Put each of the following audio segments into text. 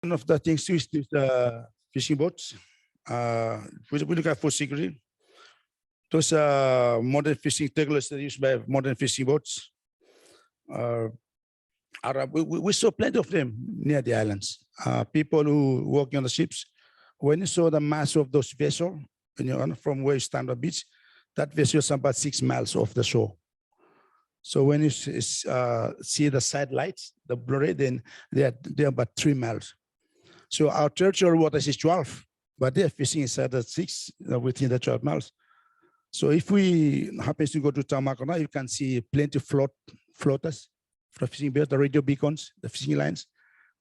One of the things is fishing boats. We look at food security. Those modern fishing technologies that are used by modern fishing boats. We saw plenty of them near the islands. People who work on the ships, when you saw the mass of those vessels, from where you stand on the beach, that vessel is about 6 miles off the shore. So when you see the side lights, the blurry, then they're about 3 miles. So our territorial waters is 12, but they're fishing inside the 6 within the 12 miles. So if we happen to go to Tamako now, you can see plenty of floaters, for fishing boats, the radio beacons, the fishing lines.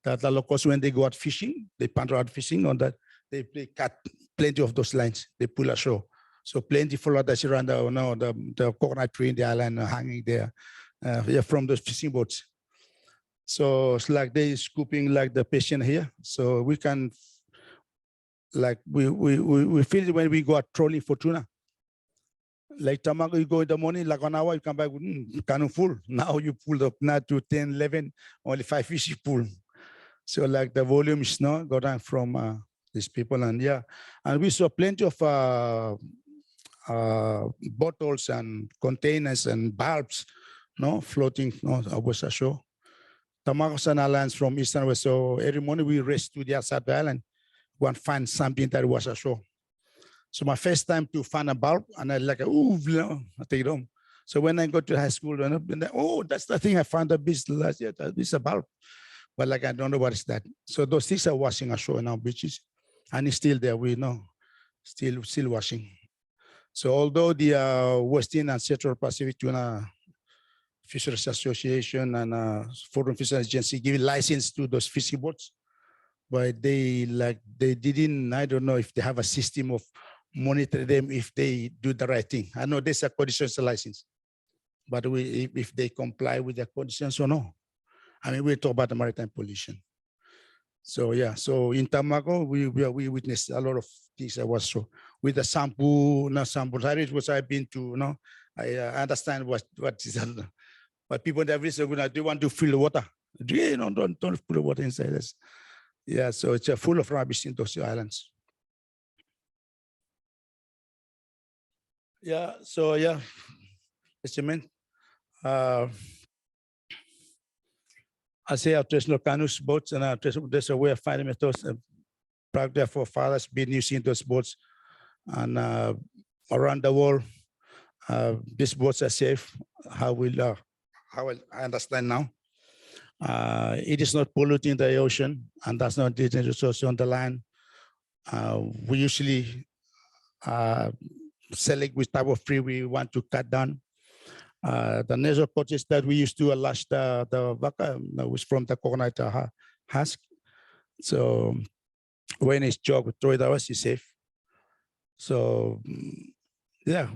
That the locals, when they go out fishing, they paddle out fishing on that. They cut plenty of those lines. They pull ashore. So plenty floaters around the coconut tree in the island hanging there, from those fishing boats. So it's like they scooping like the patient here. So we can, like we feel it when we go out trolling for tuna. Like Tamako, you go in the morning, like 1 hour, you come back with canoe full. Now you pull up now to 10, 11, only 5 fish you pull. So like the volume is not go down from these people, and yeah, and we saw plenty of bottles and containers and bulbs, floating, was ashore. Tamako's and islands from east and west. So every morning we race to the outside of the island, go and find something that was ashore. So my first time to find a bulb, and I like, I take it home. So when I go to high school, that's the thing I found the beach last year. This is a bulb, but like I don't know what is that. So those things are washing ashore in our beaches, and it's still there. We know, still washing. So although the Western and Central Pacific Tuna Fisheries Association and Foreign Fisheries Agency give license to those fishing boats, but they didn't. I don't know if they have a system of monitor them if they do the right thing. I know there's a conditions license, but if they comply with the conditions or no. I mean, we talk about the maritime pollution. So yeah, so in Tamako, we witnessed a lot of things that was so with the sample, not sample, which I've been to, I understand what is that. But people in every say, do want to fill the water? Don't put the water inside this. Yeah, so it's full of rubbish in those islands. Yeah, so yeah, estimate. I say our traditional canoes, boats, and there's a way of finding those. Probably our forefathers been using those boats, and around the world, these boats are safe. How I understand now. It is not polluting the ocean, and that's not the resource on the land. We usually select which type of tree we want to cut down. The nasal coaches that we used to lash the vaka was from the coconut husk. So when it's jogged, throw it out, it's safe. So yeah,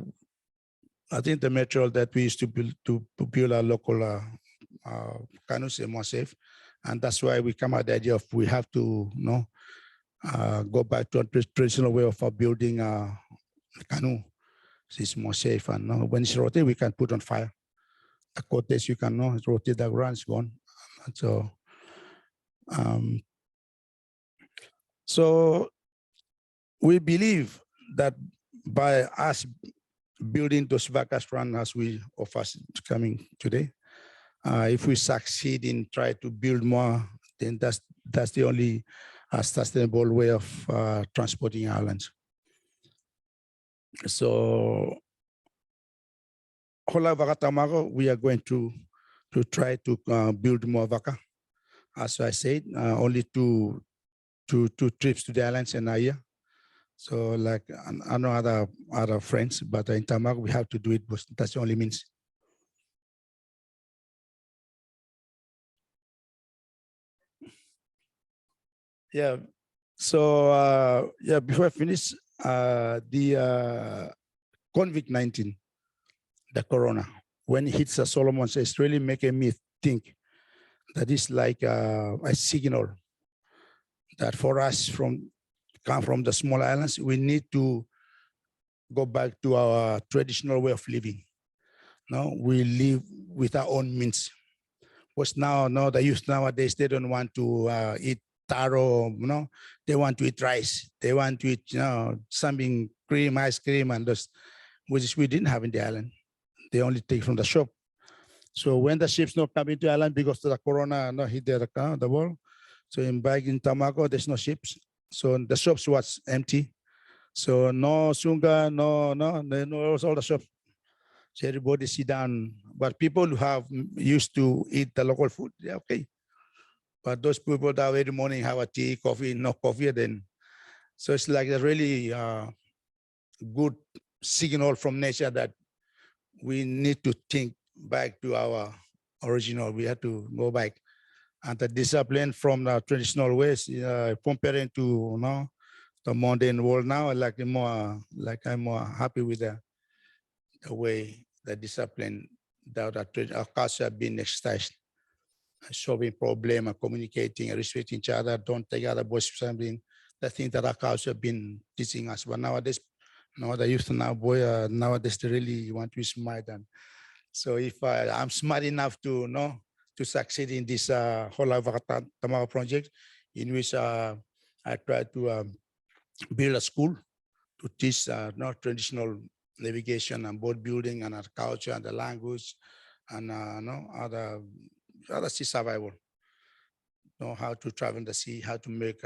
I think the material that we used to build our local canoes is more safe, and that's why we come at the idea of we have to go back to a traditional way of building a canoe. It's more safe, and when it's rotated, we can put on fire. The coates you can rotate the ground, it's gone. So we believe that by us building those vacas run as we of us coming today, if we succeed in trying to build more, then that's the only sustainable way of transporting islands. So Hola Vaka Tamago, we are going to try to build more vaka. As I said, only two trips to the islands in a year. So like I know other friends, but in Tamago we have to do it, but that's the only means. Yeah. So yeah, before I finish, the COVID-19, the corona, when it hits the Solomons, it's really making me think that it's like a signal that for us come from the small islands, we need to go back to our traditional way of living. No, we live with our own means. Because now the youth nowadays, they don't want to eat taro, they want to eat rice. They want to eat, something cream, ice cream, and those, which we didn't have in the island. They only take from the shop. So when the ships not coming to the island because of the corona hit the world, so back in Tamako, there's no ships. So the shops was empty. So no sunga, no, all the shops. So everybody sit down. But people who have used to eat the local food, yeah, okay. But those people that every morning have a tea, coffee, no coffee, then. So it's like a really good signal from nature that we need to think back to our original. We have to go back. And the discipline from the traditional ways, comparing to the modern world now, I'm more happy with the way the discipline that our culture have been exercised, solving problem, communicating, respecting each other, don't take other boys something. The thing that our culture have been teaching us. But nowadays, the youth now, nowadays they really want to be smart. And so if I'm smart enough to succeed in this whole Ara Vaka project, in which I try to build a school to teach traditional navigation and boat building and our culture and the language and other sea survival. Know how to travel the sea, how to make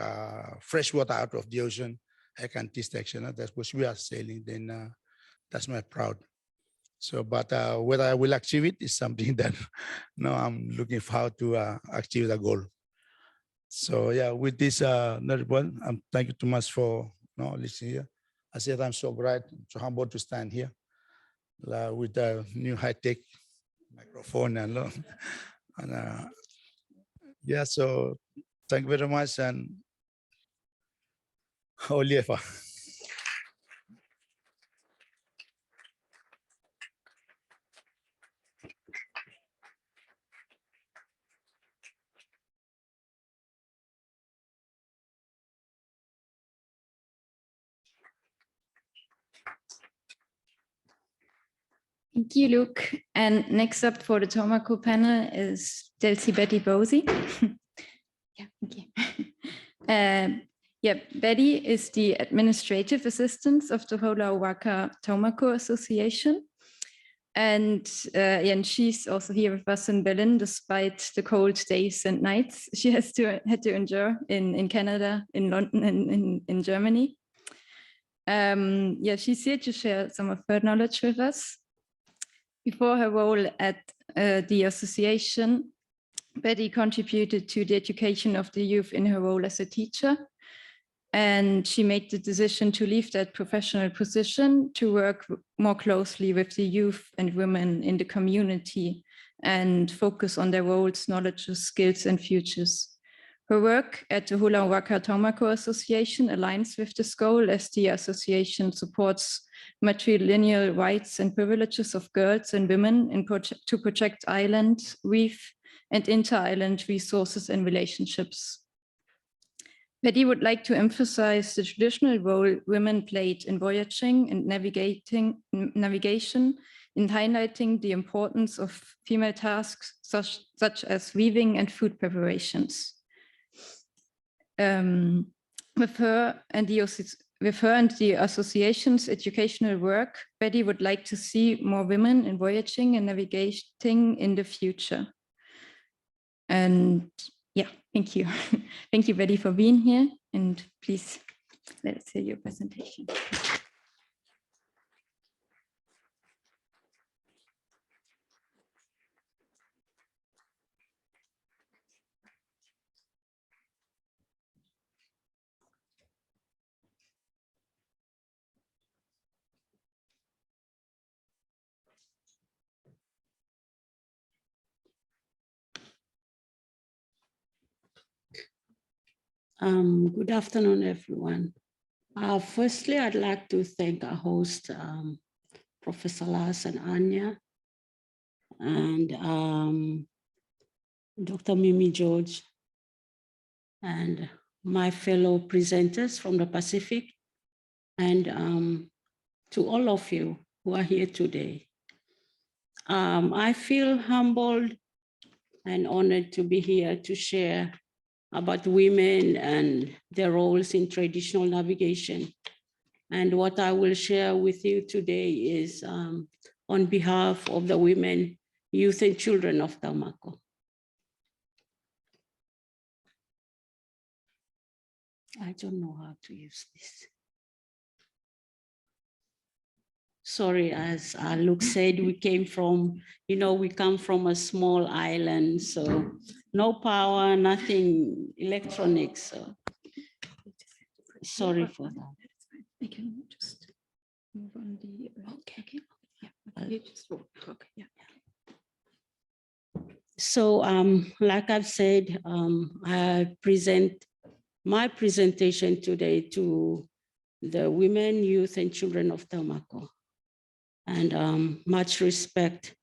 fresh water out of the ocean. I can teach the action. That's what we are sailing. Then that's my proud. So, but whether I will achieve it is something that I'm looking for how to achieve the goal. So yeah, with this, thank you too much for listening here. I said I'm so glad, so humbled to stand here with the new high-tech microphone and yeah. So thank you very much and Oliefa. Thank you, Luke. And next up for the Tomako panel is Delcy Betty Bosi. Yeah, thank you. Betty is the administrative assistant of the Ara Vaka Tomako Association. And she's also here with us in Berlin, despite the cold days and nights she had to endure in Canada, in London, and in Germany. She's here to share some of her knowledge with us. Before her role at the association, Betty contributed to the education of the youth in her role as a teacher. And she made the decision to leave that professional position to work more closely with the youth and women in the community and focus on their roles, knowledge, skills, and futures. Her work at the Ara Vaka Tomako Association aligns with this goal, as the association supports matrilineal rights and privileges of girls and women to protect island, reef, and inter-island resources and relationships. Betty would like to emphasize the traditional role women played in voyaging and navigation, in highlighting the importance of female tasks such as weaving and food preparations. With her and the association's educational work, Betty would like to see more women in voyaging and navigating in the future. And yeah, thank you. Thank you, Betty, for being here. And please, let us hear your presentation. Good afternoon, everyone. Firstly, I'd like to thank our host, Professor Lars and Anya, and Dr. Mimi George, and my fellow presenters from the Pacific, and to all of you who are here today. I feel humbled and honored to be here to share about women and their roles in traditional navigation. And what I will share with you today is on behalf of the women, youth, and children of Taumako. I don't know how to use this. Sorry, as Luke said, we came from, we come from a small island, so no power, nothing electronics. So sorry for that. I can just move on the. Okay. Yeah. You just walk. Okay. Yeah. So, like I've said, I present my presentation today to the women, youth, and children of Taumako. And much respect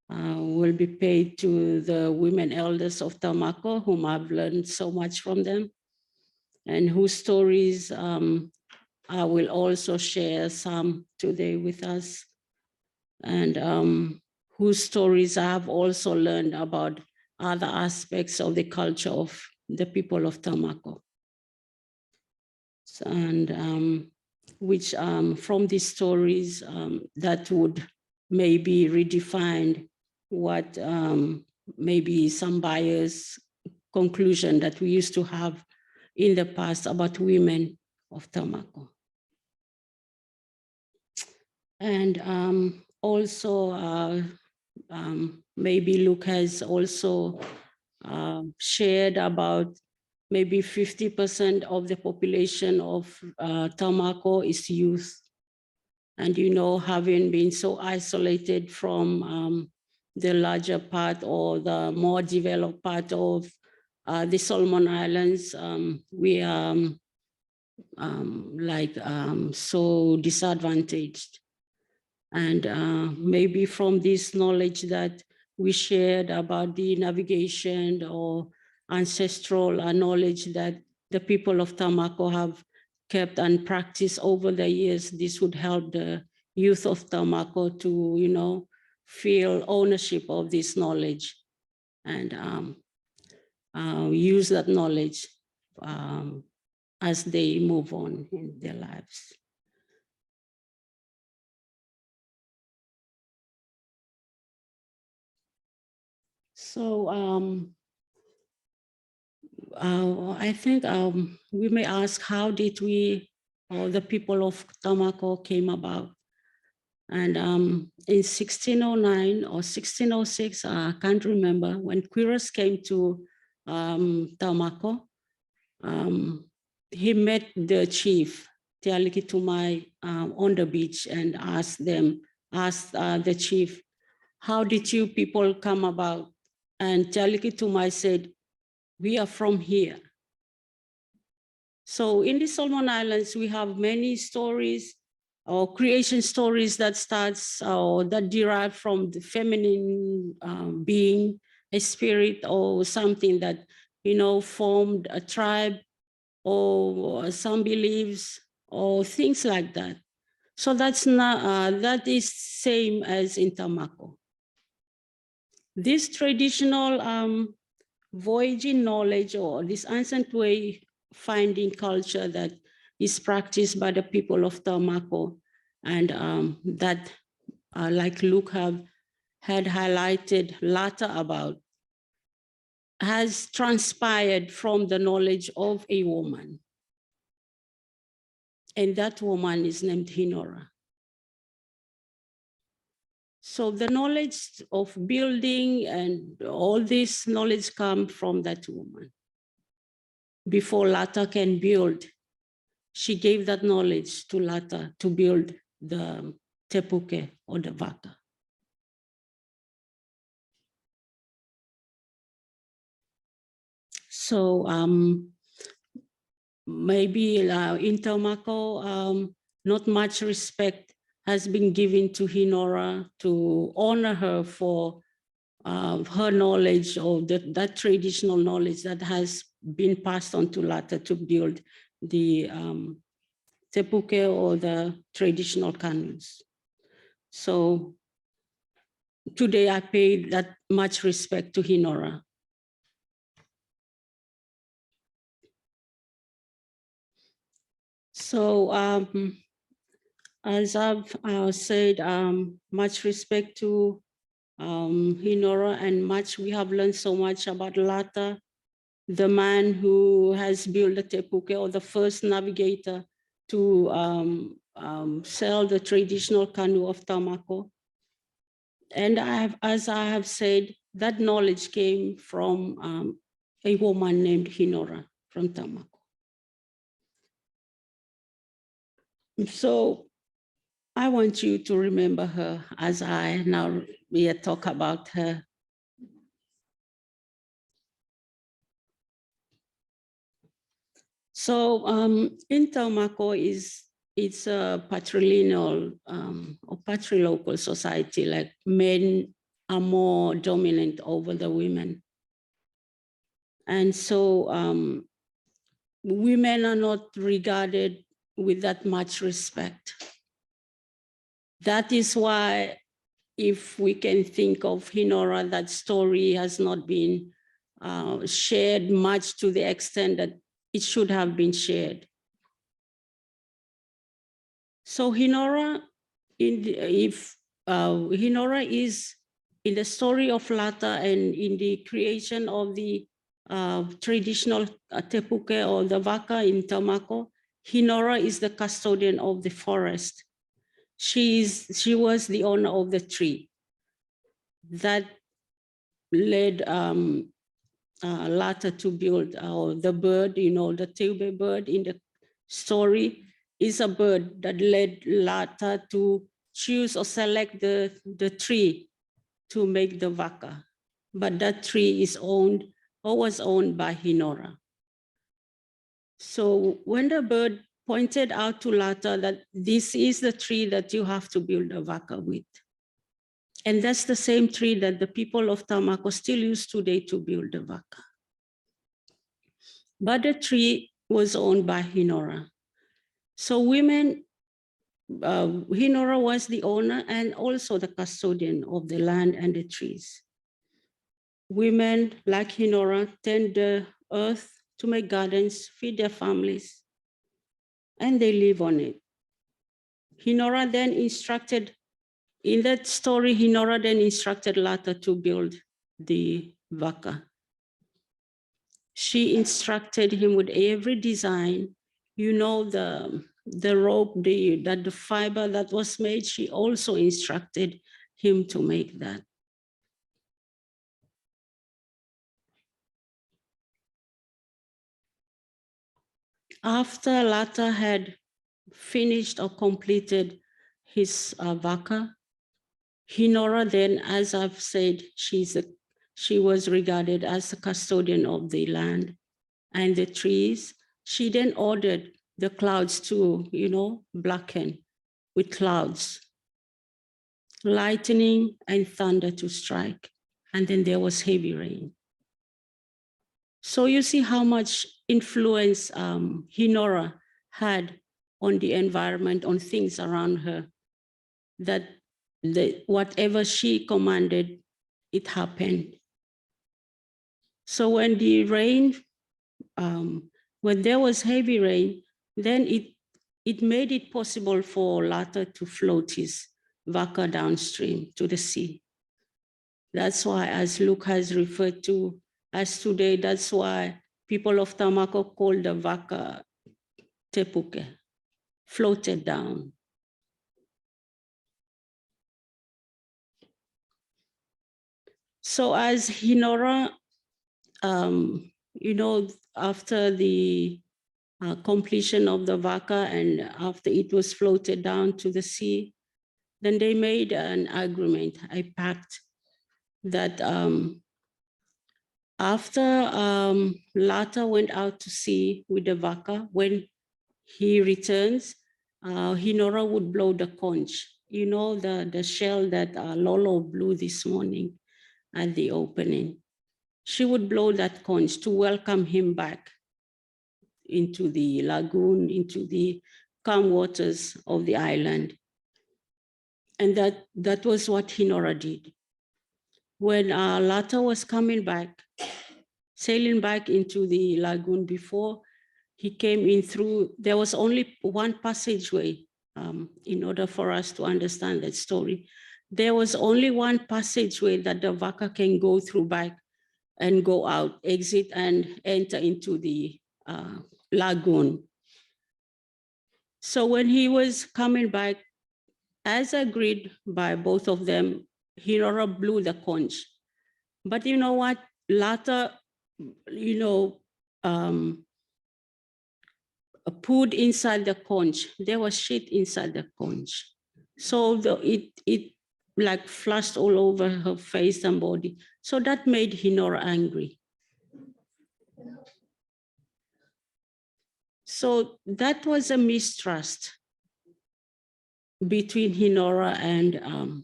will be paid to the women elders of Taumako, whom I've learned so much from them, and whose stories I will also share some today with us, and whose stories I have also learned about other aspects of the culture of the people of Taumako. And which from these stories that would maybe redefine what maybe some biased conclusion that we used to have in the past about women of Taumako. And also maybe Luke has also shared about maybe 50% of the population of Taumako is youth. And, having been so isolated from the larger part or the more developed part of the Solomon Islands, we are so disadvantaged. And maybe from this knowledge that we shared about the navigation or ancestral knowledge that the people of Taumako have kept and practiced over the years, this would help the youth of Taumako to, feel ownership of this knowledge and use that knowledge as they move on in their lives. So I think we may ask, how did we, or the people of Taumako came about? And in 1609 or 1606, I can't remember, when Quiros came to Taumako, he met the chief, Te Aliki Tumai, on the beach and asked the chief, how did you people come about? And Te Aliki Tumai said, we are from here. So in the Solomon Islands, we have many stories or creation stories that starts or that derive from the feminine being, a spirit or something that, formed a tribe or some beliefs or things like that. So that's not, that is same as in Taumako. This traditional voyaging knowledge or this ancient way finding culture that is practiced by the people of Taumako and that like Luke had highlighted Lata about, has transpired from the knowledge of a woman. And that woman is named Hinora. So the knowledge of building and all this knowledge come from that woman. Before Lata can build, she gave that knowledge to Lata to build the tepuke or the vaka. So maybe in Taumako, not much respect has been given to Hinora to honor her for her knowledge of that traditional knowledge that has been passed on to Lata to build the tepuke or the traditional canoes. So today I pay that much respect to Hinora. So as I've said, much respect to Hinora, and we have learned so much about Lata, the man who has built the tepuke, or the first navigator to sail the traditional canoe of Tamako. And as I have said, that knowledge came from a woman named Hinora from Tamako. So I want you to remember her as I now talk about her. So in Tamako it's a patrilineal or patrilocal society, like men are more dominant over the women. And so women are not regarded with that much respect. That is why, if we can think of Hinora, that story has not been shared much to the extent that it should have been shared. So Hinora, Hinora is in the story of Lata and in the creation of the traditional tepuke or the vaka in Tamako, Hinora is the custodian of the forest. She was the owner of the tree that led Lata to build the bird, the teube bird in the story is a bird that led Lata to choose or select the tree to make the vaka. But that tree is owned or was owned by Hinora. So when the bird pointed out to Lata that this is the tree that you have to build a vaka with. And that's the same tree that the people of Tamako still use today to build the vaka. But the tree was owned by Hinora. So Hinora was the owner and also the custodian of the land and the trees. Women like Hinora tend the earth to make gardens, feed their families, and they live on it. Hinora then instructed, in that story, Hinora then instructed Lata to build the vaka. She instructed him with every design, the rope, the fiber that was made, she also instructed him to make that. After Lata had finished or completed his vaka, Hinora then, as I've said, she was regarded as the custodian of the land and the trees. She then ordered the clouds to, blacken with clouds, lightning and thunder to strike. And then there was heavy rain. So you see how much influence Hinora had on the environment, on things around her, that whatever she commanded, it happened. So when the rain, when there was heavy rain, then it made it possible for Lata to float his vaka downstream to the sea. That's why, as Luke has referred to, as today, that's why people of Tamako call the vaka tepuke, floated down. So as Hinora, after the completion of the vaka and after it was floated down to the sea, then they made an agreement, a pact, that after Lata went out to sea with the vaka, when he returns, Hinora would blow the conch, the shell that Lolo blew this morning at the opening. She would blow that conch to welcome him back into the lagoon, into the calm waters of the island. And that was what Hinora did. When Lata was coming back, sailing back into the lagoon before he came in through, there was only one passageway in order for us to understand that story. There was only one passageway that the Vaka can go through back and go out, exit and enter into the lagoon. So when he was coming back, as agreed by both of them, Hinora blew the conch. But you know what? Lata, put inside the conch. There was shit inside the conch. So it like flushed all over her face and body. So that made Hinora angry. So that was a mistrust between Hinora and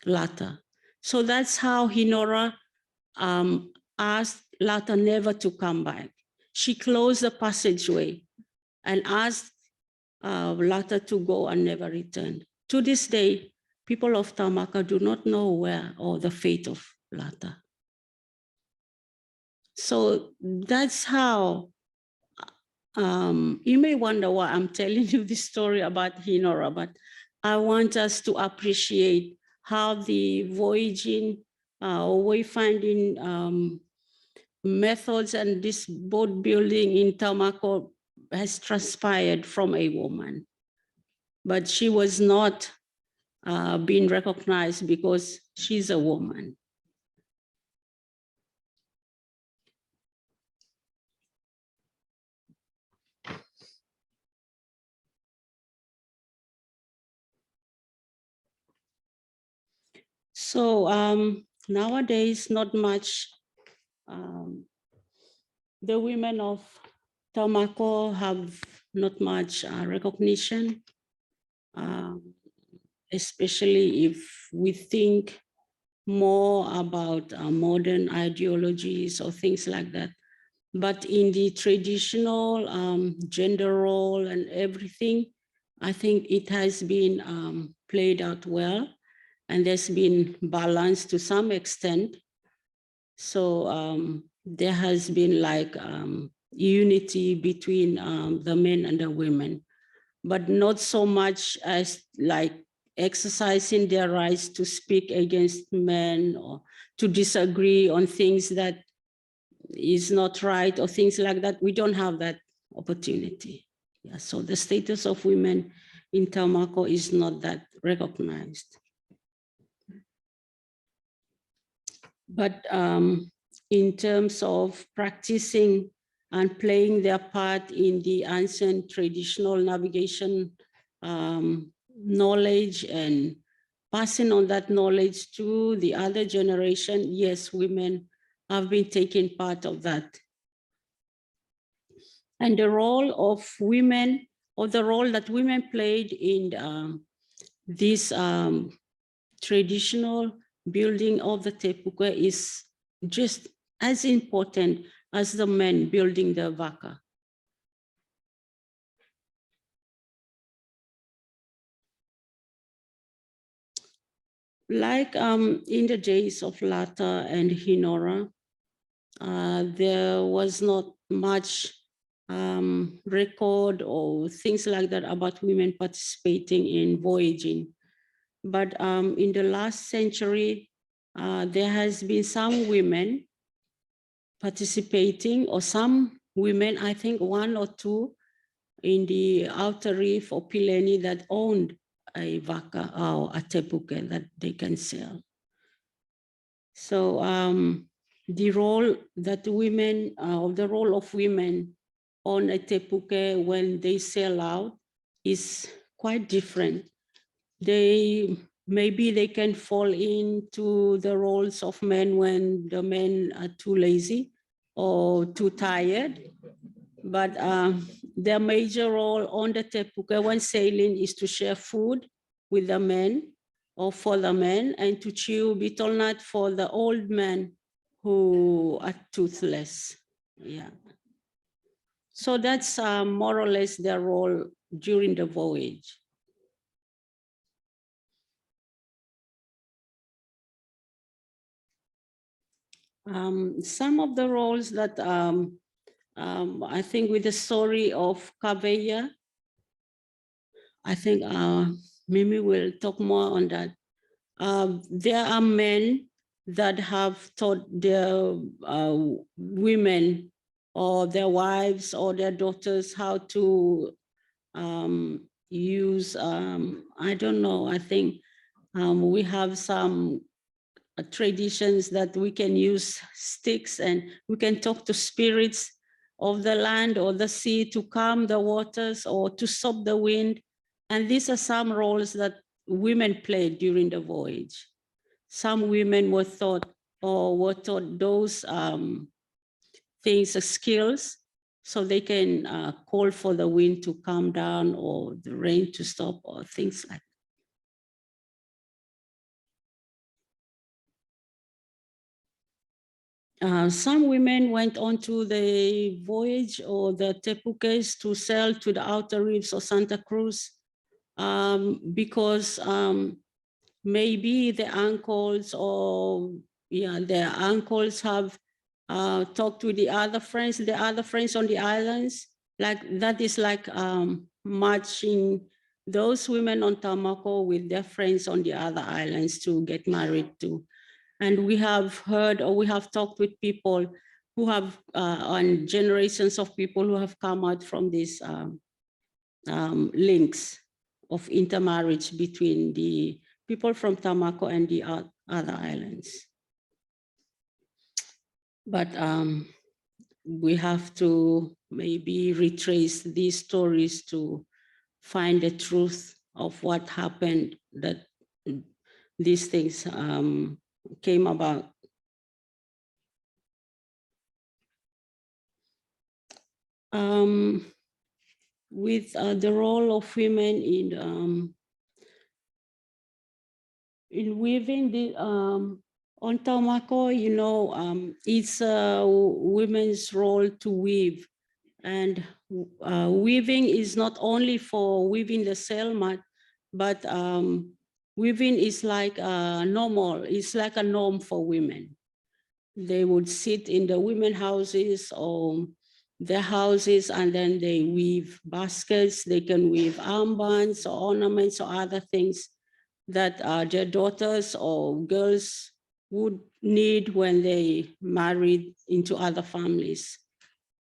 Lata. So that's how Hinora asked Lata never to come back. She closed the passageway and asked Lata to go and never return. To this day, people of Tamaka do not know where or the fate of Lata. So that's how, you may wonder why I'm telling you this story about Hinora, but I want us to appreciate how the voyaging or wayfinding methods and this boat building in Tamako has transpired from a woman. But she was not being recognized because she's a woman. So nowadays, not much. The women of Tamako have not much recognition, especially if we think more about modern ideologies or things like that. But in the traditional gender role and everything, I think it has been played out well, and there's been balance to some extent. So there has been like unity between the men and the women, but not so much as like exercising their rights to speak against men or to disagree on things that is not right or things like that. We don't have that opportunity. Yeah, so the status of women in Tamako is not that recognized. But in terms of practicing and playing their part in the ancient traditional navigation knowledge and passing on that knowledge to the other generation, yes, women have been taking part of that. And the role of women, or the role that women played in this traditional building of the tepuke is just as important as the men building the Vaka. Like in the days of Lata and Hinora, there was not much record or things like that about women participating in voyaging. But in the last century, there has been some women participating, or some women, I think one or two in the outer reef or Pileni that owned a Vaka or a tepuke that they can sell. So the role that women, the role of women on a tepuke when they sell out is quite different. Maybe they can fall into the roles of men when the men are too lazy or too tired. But their major role on the tepuke when sailing is to share food with the men or for the men, and to chew betel nut for the old men who are toothless. Yeah. So that's more or less their role during the voyage. Some of the roles that I think with the story of Kaveya, I think Mimi will talk more on that. There are men that have taught their women or their wives or their daughters how to use, I don't know, I think we have some traditions that we can use sticks and we can talk to spirits of the land or the sea to calm the waters or to stop the wind. And these are some roles that women played during the voyage. Some women were taught those things, skills, so they can call for the wind to calm down or the rain to stop or things like that. Some women went on to the voyage or the tepukes to sail to the outer reefs of Santa Cruz because maybe the uncles or their uncles have talked to the other friends on the islands. Like that is like matching those women on Tamako with their friends on the other islands to get married to. And we have heard or we have talked with people who have, on generations of people who have come out from these links of intermarriage between the people from Tamako and the other islands. But we have to maybe retrace these stories to find the truth of what happened, that these things came about. With the role of women in weaving the on Tamako, you know, it's a women's role to weave, and weaving is not only for weaving the sail mat, but weaving is like normal. It's like a norm for women. They would sit in the women houses or their houses, and then they weave baskets. They can weave armbands or ornaments or other things that their daughters or girls would need when they married into other families.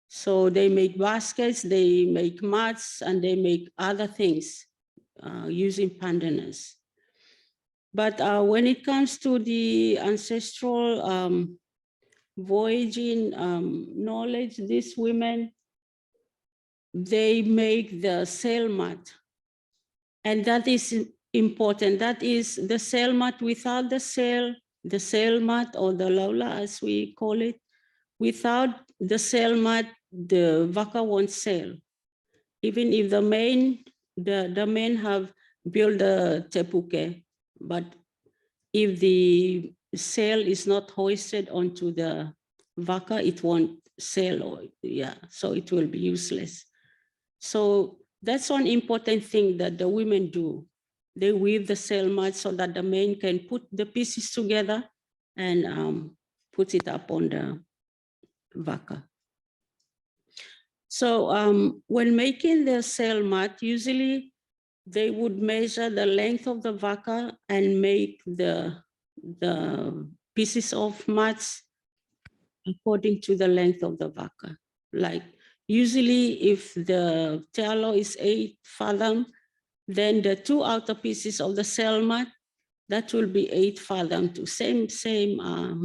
So they make baskets, they make mats, and they make other things using pandanus. But when it comes to the ancestral voyaging knowledge, these women, they make the sail mat. And that is important. That is the sail mat without the sail mat or the laula as we call it. Without the sail mat, the vaka won't sail. Even if the men have built the tepuke, but if the sail is not hoisted onto the vaka, it won't sail, or so it will be useless. So that's one important thing that the women do. They weave the sail mat so that the men can put the pieces together and put it up on the vaka. So when making the sail mat, usually they would measure the length of the vaka and make the pieces of mats according to the length of the vaka. Like usually if the tealo is 8 fathom, then the 2 outer pieces of the sail mat, that will be 8 fathom to same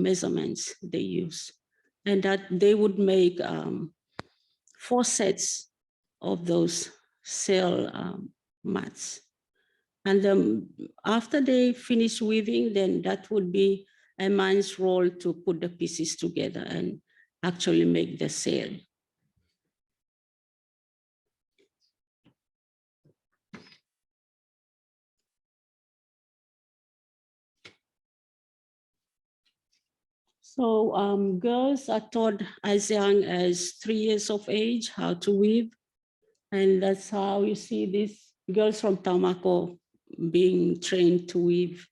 measurements they use. And that they would make 4 sets of those sail mats. And then after they finish weaving, then that would be a man's role to put the pieces together and actually make the sail. So girls are taught as young as 3 years of age how to weave. And that's how you see these girls from Tamako being trained to weave.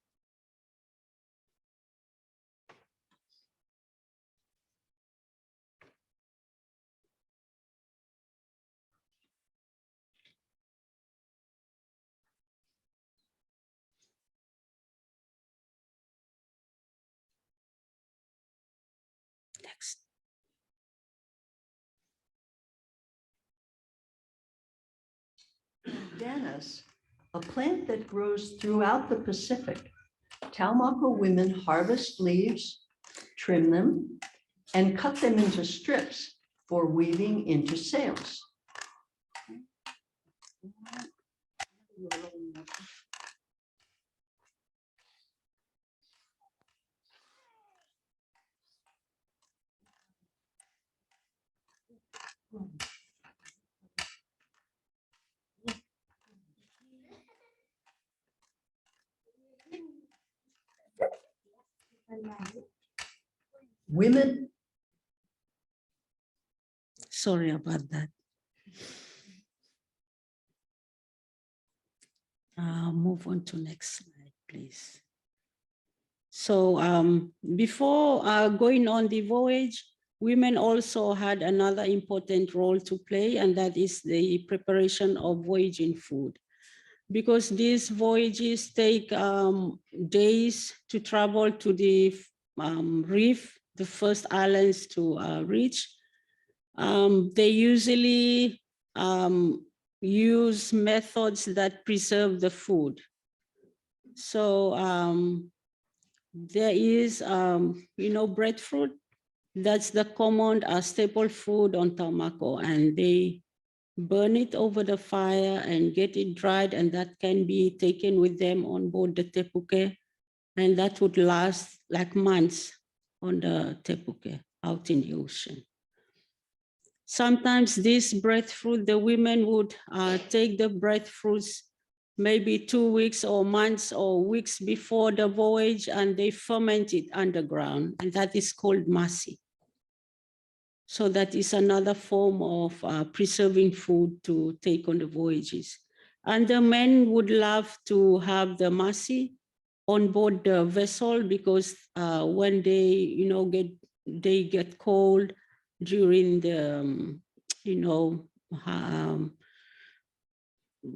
next. Danis, a plant that grows throughout the Pacific. Taumako women harvest leaves, trim them, and cut them into strips for weaving into sails. Women. Sorry about that. Move on to next slide, please. So before going on the voyage, women also had another important role to play, and that is the preparation of voyaging food. Because these voyages take days to travel to the reef, the first islands to reach. They usually use methods that preserve the food. So there is, breadfruit. That's the common staple food on Taumako, and they burn it over the fire and get it dried, and that can be taken with them on board the tepuke, and that would last like months on the tepuke out in the ocean. Sometimes this breadfruit, the women would take the breadfruits maybe 2 weeks or months or weeks before the voyage, and they ferment it underground, and that is called masi. So that is another form of preserving food to take on the voyages. And the men would love to have the masi on board the vessel, because when they get cold during the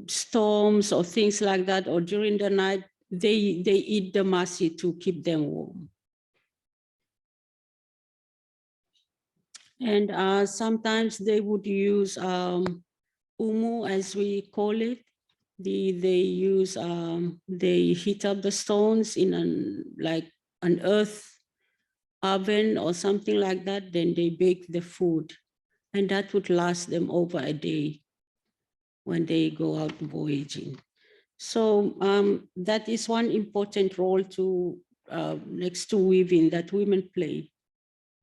storms or things like that, or during the night, they eat the masi to keep them warm. And sometimes they would use umu, as we call it. They heat up the stones in an earth oven or something like that. Then they bake the food, and that would last them over a day when they go out voyaging. So that is one important role to next to weaving that women play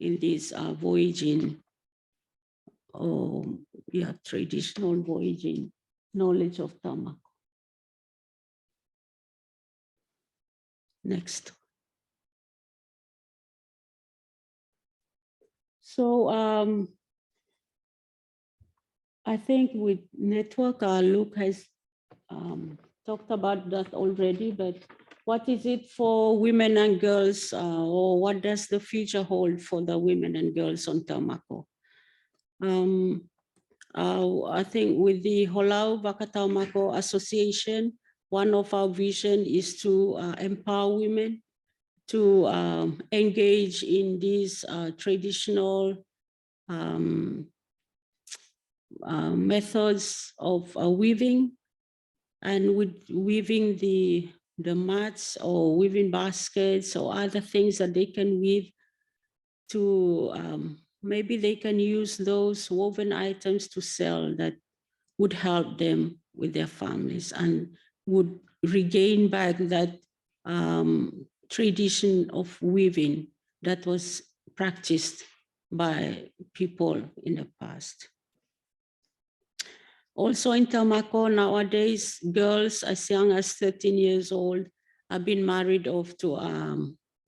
in this voyaging, traditional voyaging knowledge of Taumako. Next. So I think with network, Luke has talked about that already, but what is it for women and girls, or what does the future hold for the women and girls on Taumako? I think with the Holau Vaka Taumako Association, one of our vision is to empower women to engage in these traditional methods of weaving, and with weaving the mats or weaving baskets or other things that they can weave to maybe they can use those woven items to sell that would help them with their families and would regain back that tradition of weaving that was practiced by people in the past. Also in Taumako nowadays, girls as young as 13 years old have been married off to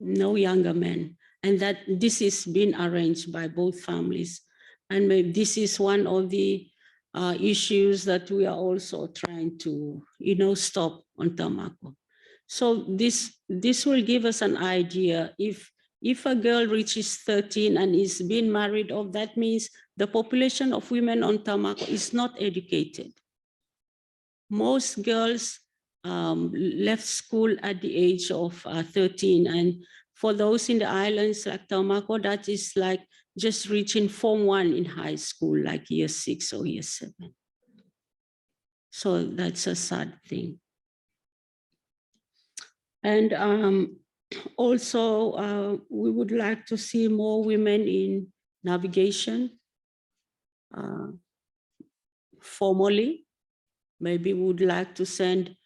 no younger men, and that this is being arranged by both families. And maybe this is one of the issues that we are also trying to, stop on Taumako. So this will give us an idea. If a girl reaches 13 and is being married off, that means the population of women on Taumako is not educated. Most girls left school at the age of 13. And for those in the islands like Taumako, that is like just reaching Form 1 in high school, like year 6 or year 7. So that's a sad thing. And also, we would like to see more women in navigation formally. Maybe we would like to send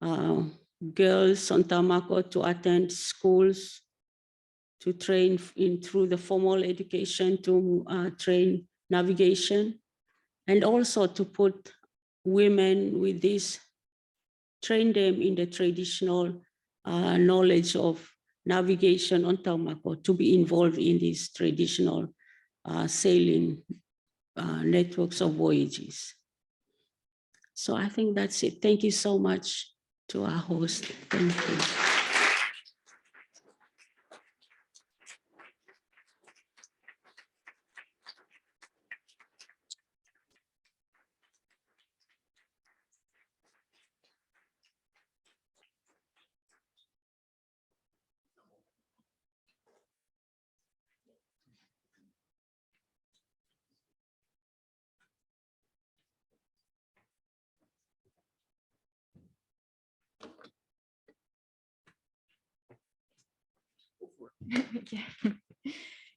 girls on Tamako to attend schools to train through the formal education to train navigation, and also to put women with this, train them in the traditional knowledge of navigation on Tamako, to be involved in these traditional sailing networks of voyages. So I think that's it. Thank you so much to our host. Thank you.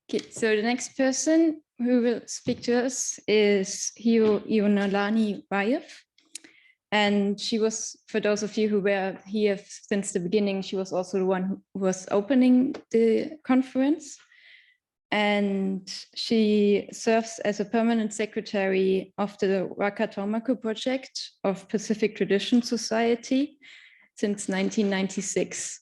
Okay, so the next person who will speak to us is Heu'ionalani Wyeth. And she was, for those of you who were here since the beginning, she was also the one who was opening the conference. And she serves as a permanent secretary of the Waka Taumako project of Pacific Tradition Society since 1996.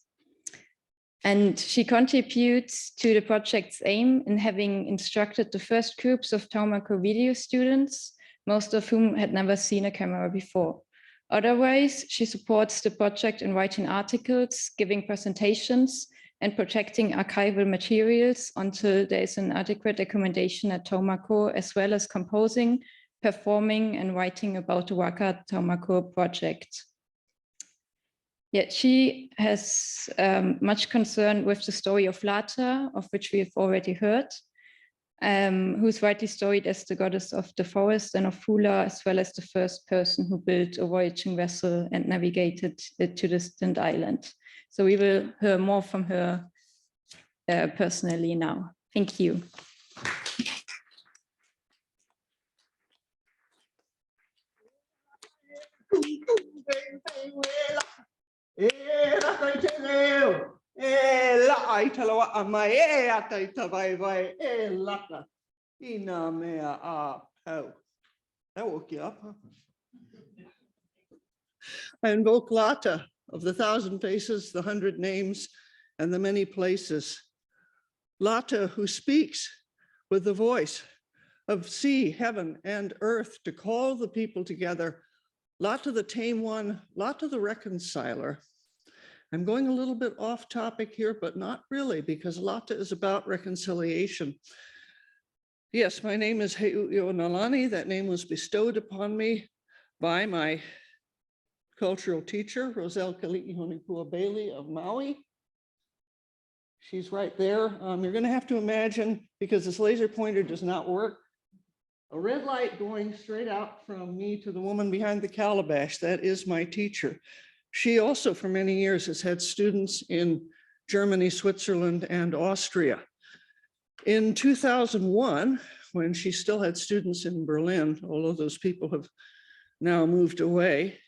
And she contributes to the project's aim in having instructed the first groups of Taumako video students, most of whom had never seen a camera before. Otherwise, she supports the project in writing articles, giving presentations, and protecting archival materials until there is an adequate accommodation at Taumako, as well as composing, performing, and writing about the Waka Taumako project. Yet she has much concern with the story of Lata, of which we have already heard, who's rightly storied as the goddess of the forest and of Hula, as well as the first person who built a voyaging vessel and navigated it to distant island. So we will hear more from her personally now. Thank you. I invoke Lata of the 1,000 faces, the 100 names, and the many places. Lata, who speaks with the voice of sea, heaven, and earth to call the people together. Lata the tame one, Lata the reconciler. I'm going a little bit off topic here, but not really, because Lata is about reconciliation. Yes, my name is Heu'ionalani. That name was bestowed upon me by my cultural teacher, Roselle Kali'ihonipua Bailey of Maui. She's right there. You're going to have to imagine, because this laser pointer does not work, a red light going straight out from me to the woman behind the calabash. That is my teacher. She also, for many years, has had students in Germany, Switzerland, and Austria. In 2001, when she still had students in Berlin, although those people have now moved away,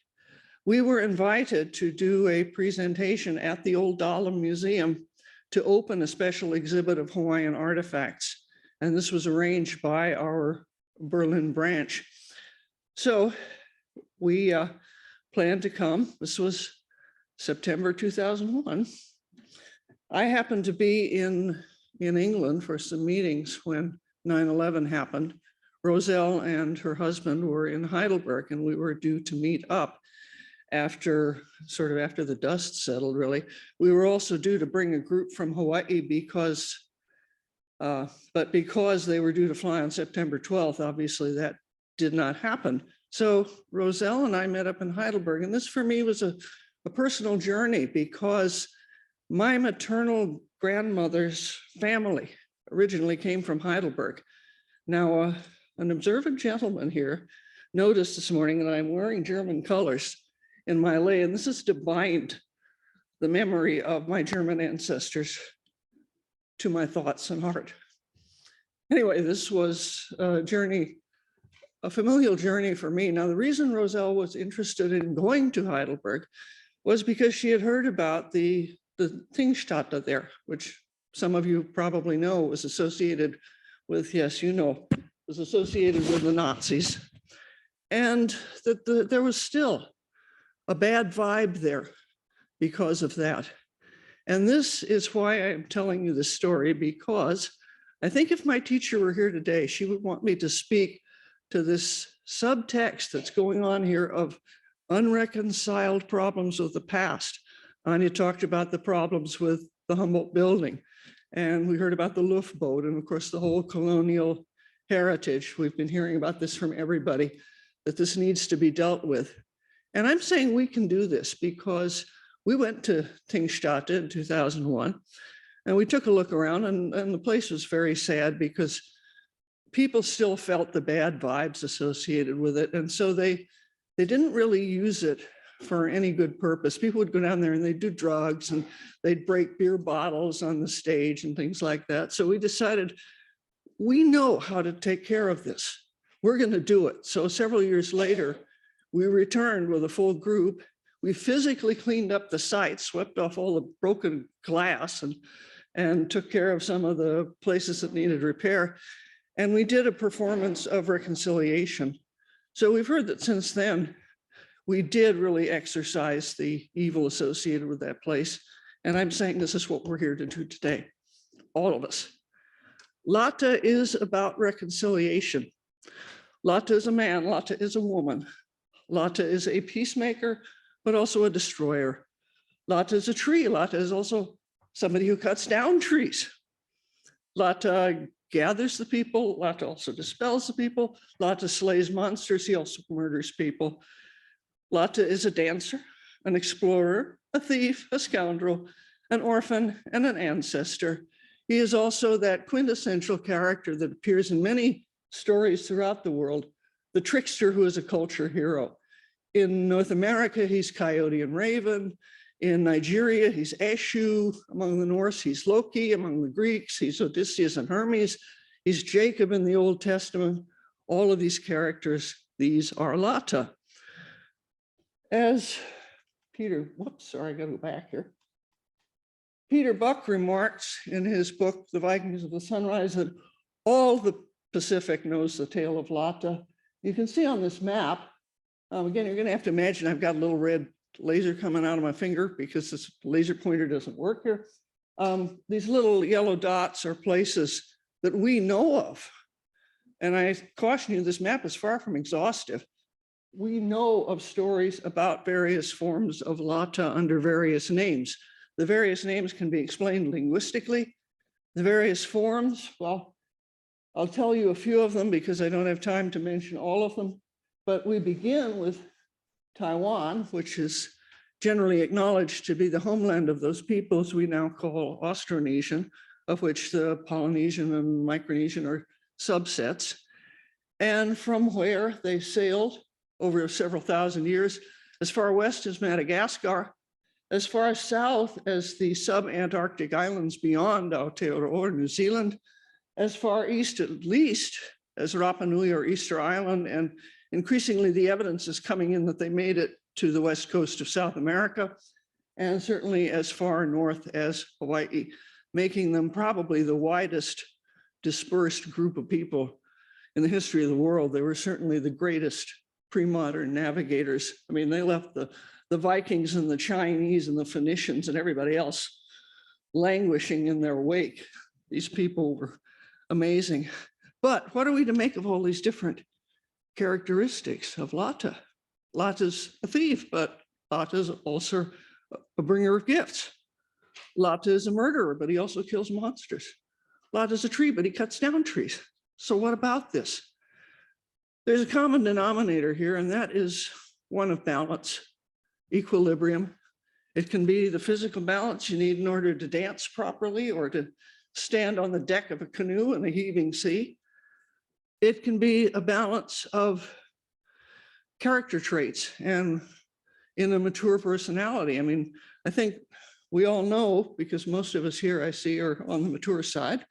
we were invited to do a presentation at the Old Dahlem Museum to open a special exhibit of Hawaiian artifacts. And this was arranged by our Berlin branch. So we planned to come. This was September 2001. I happened to be in England for some meetings when 9/11 happened. Roselle and her husband were in Heidelberg, and we were due to meet up after the dust settled, really. We were also due to bring a group from Hawaii because they were due to fly on September 12th, obviously that did not happen. So Roselle and I met up in Heidelberg, and this for me was a personal journey, because my maternal grandmother's family originally came from Heidelberg. Now, an observant gentleman here noticed this morning that I'm wearing German colors in my lei, and this is to bind the memory of my German ancestors to my thoughts and heart. Anyway, this was a journey, a familial journey for me. Now, the reason Roselle was interested in going to Heidelberg was because she had heard about the Thingstätte there, which some of you probably know was associated with, yes, you know, was associated with the Nazis. And that there was still a bad vibe there because of that. And this is why I'm telling you this story, because I think if my teacher were here today, she would want me to speak to this subtext that's going on here of unreconciled problems of the past. Anya talked about the problems with the Humboldt building, and we heard about the Luftboat, and of course the whole colonial heritage. We've been hearing about this from everybody, that this needs to be dealt with. And I'm saying we can do this because we went to Thingstätte in 2001, and we took a look around, and the place was very sad because people still felt the bad vibes associated with it. And so they didn't really use it for any good purpose. People would go down there and they'd do drugs and they'd break beer bottles on the stage and things like that. So we decided, we know how to take care of this. We're going to do it. So several years later, we returned with a full group. We physically cleaned up the site, swept off all the broken glass and took care of some of the places that needed repair. And we did a performance of reconciliation. So we've heard that since then, we did really exercise the evil associated with that place. And I'm saying this is what we're here to do today, all of us. Lata is about reconciliation. Lata is a man, Lata is a woman. Lata is a peacemaker, but also a destroyer. Lata is a tree. Lata is also somebody who cuts down trees. Lata gathers the people. Lata also dispels the people. Lata slays monsters. He also murders people. Lata is a dancer, an explorer, a thief, a scoundrel, an orphan, and an ancestor. He is also that quintessential character that appears in many stories throughout the world, the trickster who is a culture hero. In North America, he's Coyote and Raven. In Nigeria, he's Eshu. Among the Norse, he's Loki. Among the Greeks, he's Odysseus and Hermes. He's Jacob in the Old Testament. All of these characters, these are Lata. As Peter, whoops, sorry, I gotta go back here. Peter Buck remarks in his book, The Vikings of the Sunrise, that all the Pacific knows the tale of Lata. You can see on this map, again, you're gonna have to imagine I've got a little red laser coming out of my finger because this laser pointer doesn't work here. These little yellow dots are places that we know of. And I caution you, this map is far from exhaustive. We know of stories about various forms of Lata under various names. The various names can be explained linguistically. The various forms, well, I'll tell you a few of them because I don't have time to mention all of them. But we begin with Taiwan, which is generally acknowledged to be the homeland of those peoples we now call Austronesian, of which the Polynesian and Micronesian are subsets, and from where they sailed over several thousand years, as far west as Madagascar, as far south as the sub-Antarctic islands beyond Aotearoa, New Zealand, as far east at least as Rapa Nui or Easter Island, and increasingly the evidence is coming in that they made it to the west coast of South America, and certainly as far north as Hawaii, making them probably the widest dispersed group of people in the history of the world. They were certainly the greatest pre-modern navigators. I mean, they left the Vikings and the Chinese and the Phoenicians and everybody else languishing in their wake. These people were amazing. But what are we to make of all these different characteristics of Lata? Lata's a thief, but Lata's also a bringer of gifts. Lata is a murderer, but he also kills monsters. Lata's a tree, but he cuts down trees. So what about this? There's a common denominator here, and that is one of balance, equilibrium. It can be the physical balance you need in order to dance properly or to stand on the deck of a canoe in a heaving sea. It can be a balance of character traits and in a mature personality. I mean, I think we all know, because most of us here I see are on the mature side,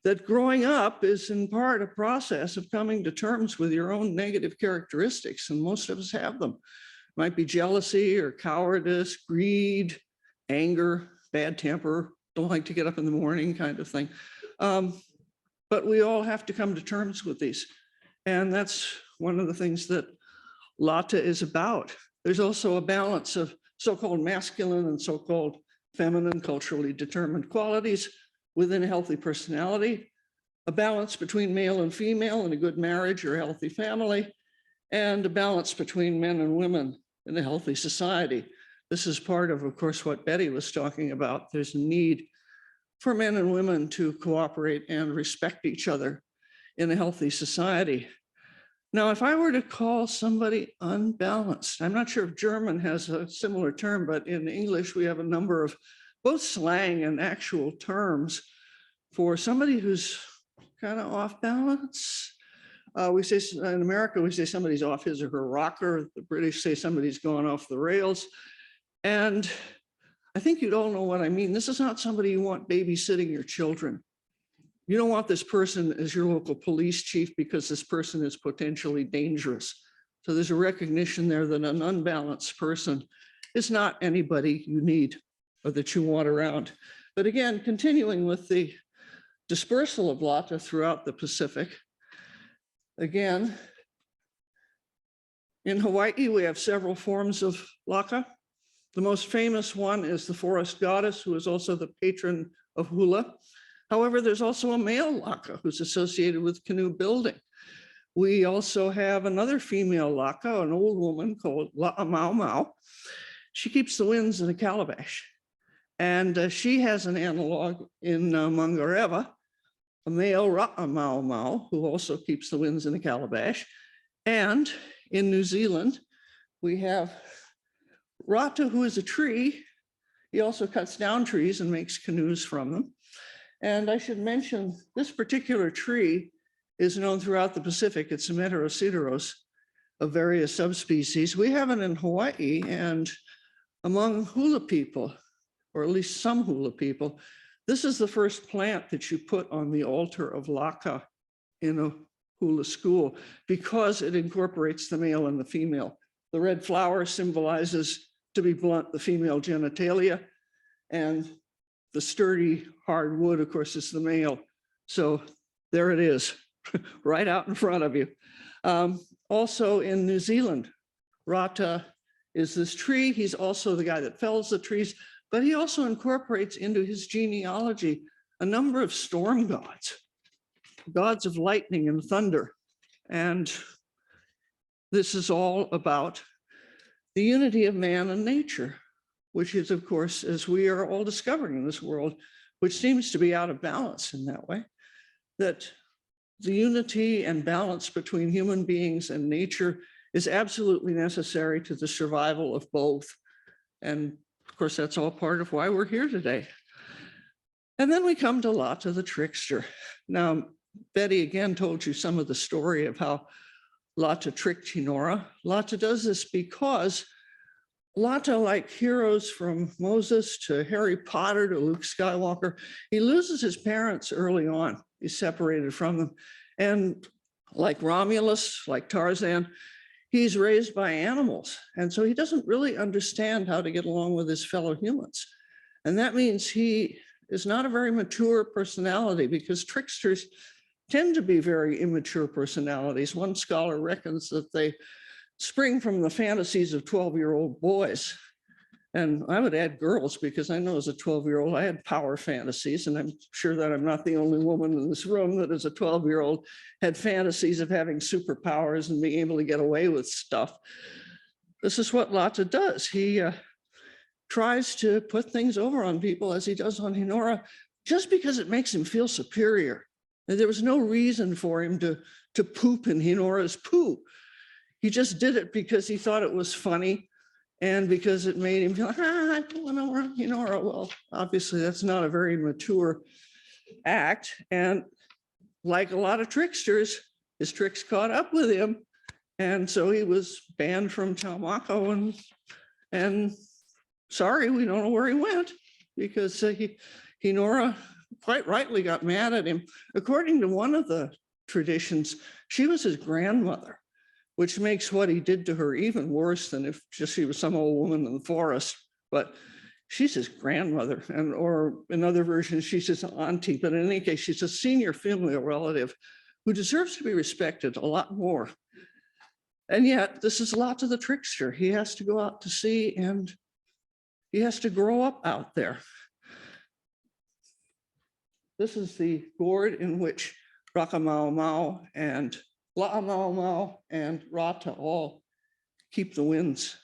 that growing up is in part a process of coming to terms with your own negative characteristics, and most of us have them. It might be jealousy or cowardice, greed, anger, bad temper, don't like to get up in the morning kind of thing. But we all have to come to terms with these. And that's one of the things that Lata is about. There's also a balance of so-called masculine and so-called feminine culturally determined qualities within a healthy personality, a balance between male and female in a good marriage or a healthy family, and a balance between men and women in a healthy society. This is part of course, what Betty was talking about. There's a need for men and women to cooperate and respect each other in a healthy society. Now, if I were to call somebody unbalanced, I'm not sure if German has a similar term, but in English, we have a number of both slang and actual terms for somebody who's kind of off balance. We say in America, we say somebody's off his or her rocker. The British say somebody's gone off the rails. And I think you'd all know what I mean. This is not somebody you want babysitting your children. You don't want this person as your local police chief because this person is potentially dangerous. So there's a recognition there that an unbalanced person is not anybody you need or that you want around. But again, continuing with the dispersal of Lata throughout the Pacific, again, in Hawaii, we have several forms of Laka. The most famous one is the forest goddess, who is also the patron of hula. However, there's also a male Laka who's associated with canoe building. We also have another female Laka, an old woman called La'a Mau Mau. She keeps the winds in a calabash. And she has an analog in Mangareva, a male Ra'a Mau Mau, who also keeps the winds in a calabash. And in New Zealand, we have Rata, who is a tree. He also cuts down trees and makes canoes from them. And I should mention this particular tree is known throughout the Pacific. It's a Heterosideros of various subspecies. We have it in Hawaii, and among hula people, or at least some hula people, this is the first plant that you put on the altar of Laka in a hula school because it incorporates the male and the female. The red flower symbolizes, to be blunt, the female genitalia, and the sturdy hard wood, of course, is the male. So there it is, right out in front of you. Also in New Zealand, Rata is this tree. He's also the guy that fells the trees, but he also incorporates into his genealogy a number of storm gods, gods of lightning and thunder. And this is all about the unity of man and nature, which is, of course, as we are all discovering in this world, which seems to be out of balance in that way, that the unity and balance between human beings and nature is absolutely necessary to the survival of both. And of course, that's all part of why we're here today. And then we come to Lata the trickster. Now, Betty again told you some of the story of how Lata tricked Hinora. Lata does this because Lata, like heroes from Moses to Harry Potter to Luke Skywalker, he loses his parents early on. He's separated from them. And like Romulus, like Tarzan, he's raised by animals. And so he doesn't really understand how to get along with his fellow humans. And that means he is not a very mature personality because tricksters tend to be very immature personalities. One scholar reckons that they spring from the fantasies of 12-year-old boys. And I would add girls because I know as a 12-year-old, I had power fantasies, and I'm sure that I'm not the only woman in this room that as a 12-year-old had fantasies of having superpowers and being able to get away with stuff. This is what Lata does. He tries to put things over on people as he does on Hinora, just because it makes him feel superior. And there was no reason for him to poop in Hinora's poo. He just did it because he thought it was funny And because it made him feel like, I don't want to run, well, obviously that's not a very mature act. And like a lot of tricksters, his tricks caught up with him. And so he was banned from Taumako, and sorry, we don't know where he went, because Hinora quite rightly got mad at him. According to one of the traditions, she was his grandmother, which makes what he did to her even worse than if just she was some old woman in the forest. But she's his grandmother, or in other versions, she's his auntie. But in any case, she's a senior familial relative who deserves to be respected a lot more. And yet, this is Lata the trickster. He has to go out to sea, and he has to grow up out there. This is the gourd in which Raka Mau and La'a Mau and Rata all keep the winds.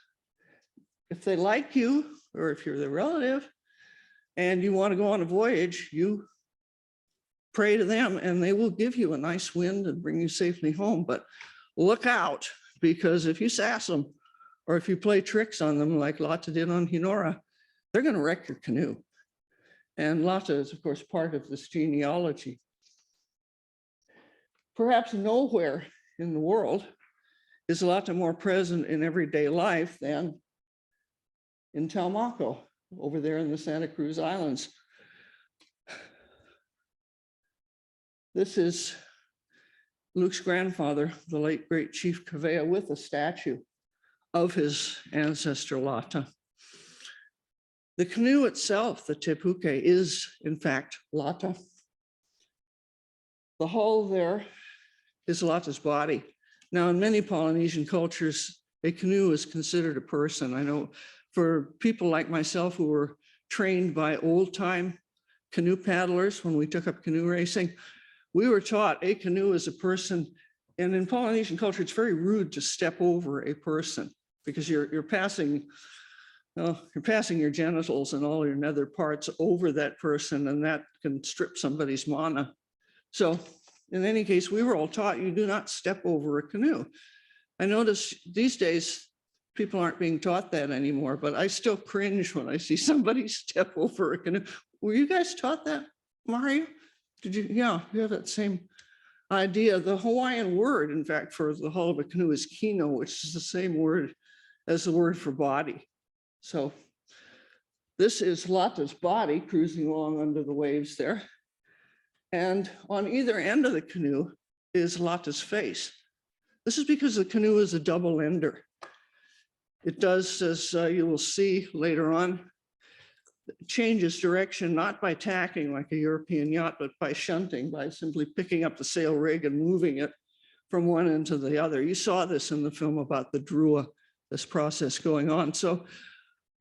If they like you, or if you're their relative, and you want to go on a voyage, you pray to them, and they will give you a nice wind and bring you safely home. But look out, because if you sass them, or if you play tricks on them like Lata did on Hinora, they're going to wreck your canoe. And Lata is, of course, part of this genealogy. Perhaps nowhere in the world is Lata more present in everyday life than in Taumako, over there in the Santa Cruz Islands. This is Luke's grandfather, the late great Chief Kavea, with a statue of his ancestor Lata. The canoe itself, the te puke, is in fact Lata. The hull there is Lata's body. Now, in many Polynesian cultures, a canoe is considered a person. I know for people like myself who were trained by old-time canoe paddlers when we took up canoe racing, we were taught a canoe is a person. And in Polynesian culture, it's very rude to step over a person, because you're passing your genitals and all your nether parts over that person, and that can strip somebody's mana. So in any case, we were all taught you do not step over a canoe. I notice these days, people aren't being taught that anymore, but I still cringe when I see somebody step over a canoe. Were you guys taught that, Mario? Did you? Yeah, you have that same idea. The Hawaiian word, in fact, for the hull of a canoe is kino, which is the same word as the word for body. So this is Lata's body cruising along under the waves there. And on either end of the canoe is Lata's face. This is because the canoe is a double ender. It does, as you will see later on, changes direction, not by tacking like a European yacht, but by shunting, by simply picking up the sail rig and moving it from one end to the other. You saw this in the film about the Drua, this process going on. So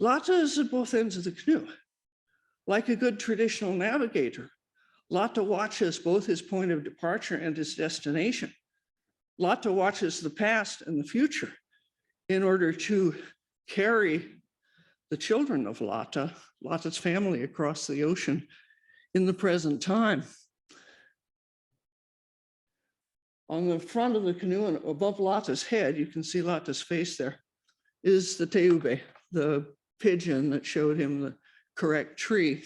Lata is at both ends of the canoe. Like a good traditional navigator, Lata watches both his point of departure and his destination. Lata watches the past and the future in order to carry the children of Lata's family across the ocean in the present time. On the front of the canoe and above Lata's head, you can see Lata's face there, is the teube, the pigeon that showed him the correct tree.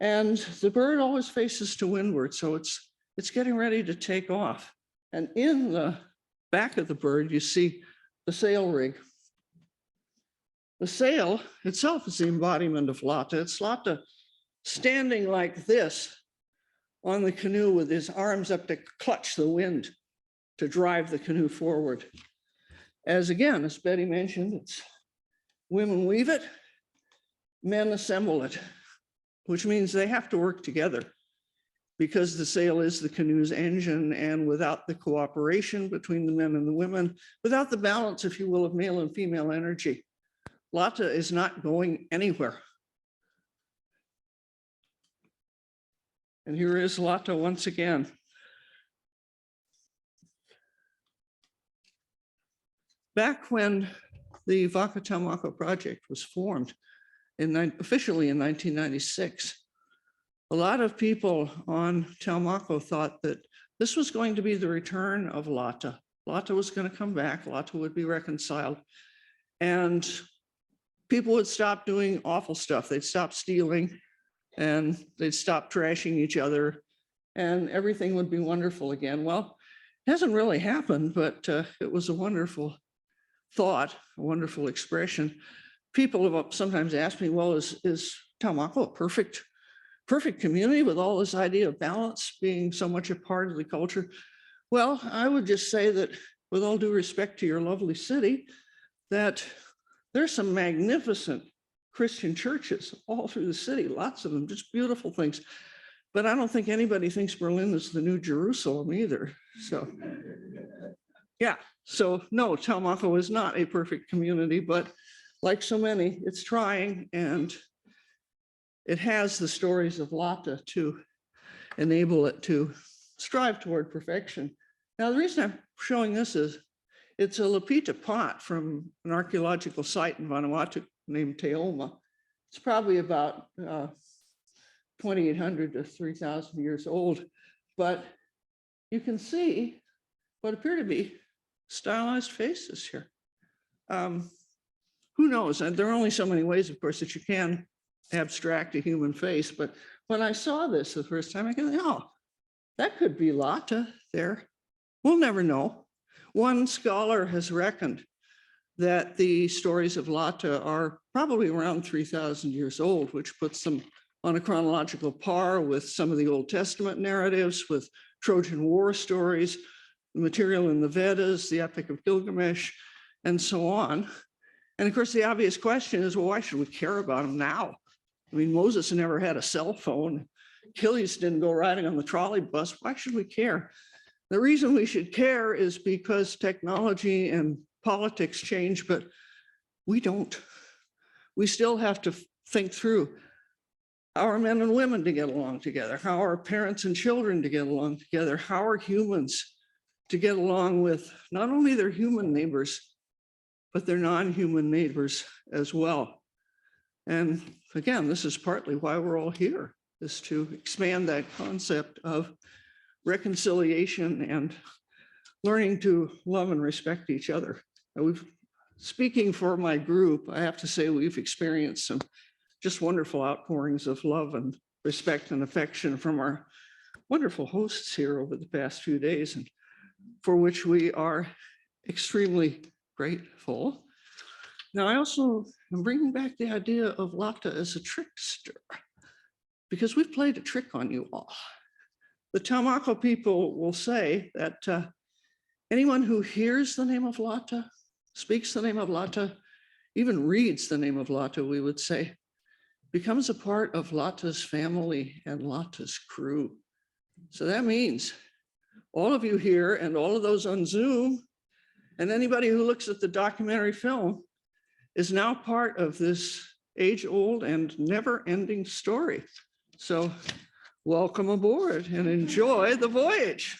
And the bird always faces to windward, so it's getting ready to take off. And in the back of the bird, you see the sail rig. The sail itself is the embodiment of Lata. It's Lata standing like this on the canoe with his arms up to clutch the wind to drive the canoe forward. As again, as Betty mentioned, it's women weave it, men assemble it, which means they have to work together because the sail is the canoe's engine, and without the cooperation between the men and the women, without the balance, if you will, of male and female energy, Lata is not going anywhere. And here is Lata once again. Back when the Vaka Taumako project was formed, officially in 1996, a lot of people on Taumako thought that this was going to be the return of Lata. Lata was going to come back, Lata would be reconciled. And people would stop doing awful stuff. They'd stop stealing and they'd stop trashing each other and everything would be wonderful again. Well, it hasn't really happened, but it was a wonderful thought, a wonderful expression. People have sometimes asked me, well, is Taumako a perfect community with all this idea of balance being so much a part of the culture? Well, I would just say that with all due respect to your lovely city, that there's some magnificent Christian churches all through the city, lots of them, just beautiful things. But I don't think anybody thinks Berlin is the new Jerusalem either. So yeah, so no, Taumako is not a perfect community, but like so many, it's trying and it has the stories of Lata to enable it to strive toward perfection. Now, the reason I'm showing this is it's a Lapita pot from an archaeological site in Vanuatu named Teoma. It's probably about 2,800 to 3,000 years old, but you can see what appear to be stylized faces here. Who knows? And there are only so many ways, of course, that you can abstract a human face, but when I saw this the first time, I go, oh, that could be Lata there. We'll never know. One scholar has reckoned that the stories of Lata are probably around 3,000 years old, which puts them on a chronological par with some of the Old Testament narratives, with Trojan War stories, the material in the Vedas, the Epic of Gilgamesh, and so on. And of course, the obvious question is, well, why should we care about them now? I mean, Moses never had a cell phone. Achilles didn't go riding on the trolley bus. Why should we care? The reason we should care is because technology and politics change, but we don't. We still have to think through how are men and women to get along together? How are parents and children to get along together? How are humans to get along with not only their human neighbors, but their non-human neighbors as well? And again, this is partly why we're all here, is to expand that concept of reconciliation and learning to love and respect each other. Speaking for my group, I have to say we've experienced some just wonderful outpourings of love and respect and affection from our wonderful hosts here over the past few days, and for which we are extremely grateful. Now, I also am bringing back the idea of Lata as a trickster, because we've played a trick on you all. The Taumako people will say that anyone who hears the name of Lata, speaks the name of Lata, even reads the name of Lata, we would say, becomes a part of Lata's family and Lata's crew. So that means all of you here and all of those on Zoom and anybody who looks at the documentary film is now part of this age-old and never-ending story. So welcome aboard and enjoy the voyage.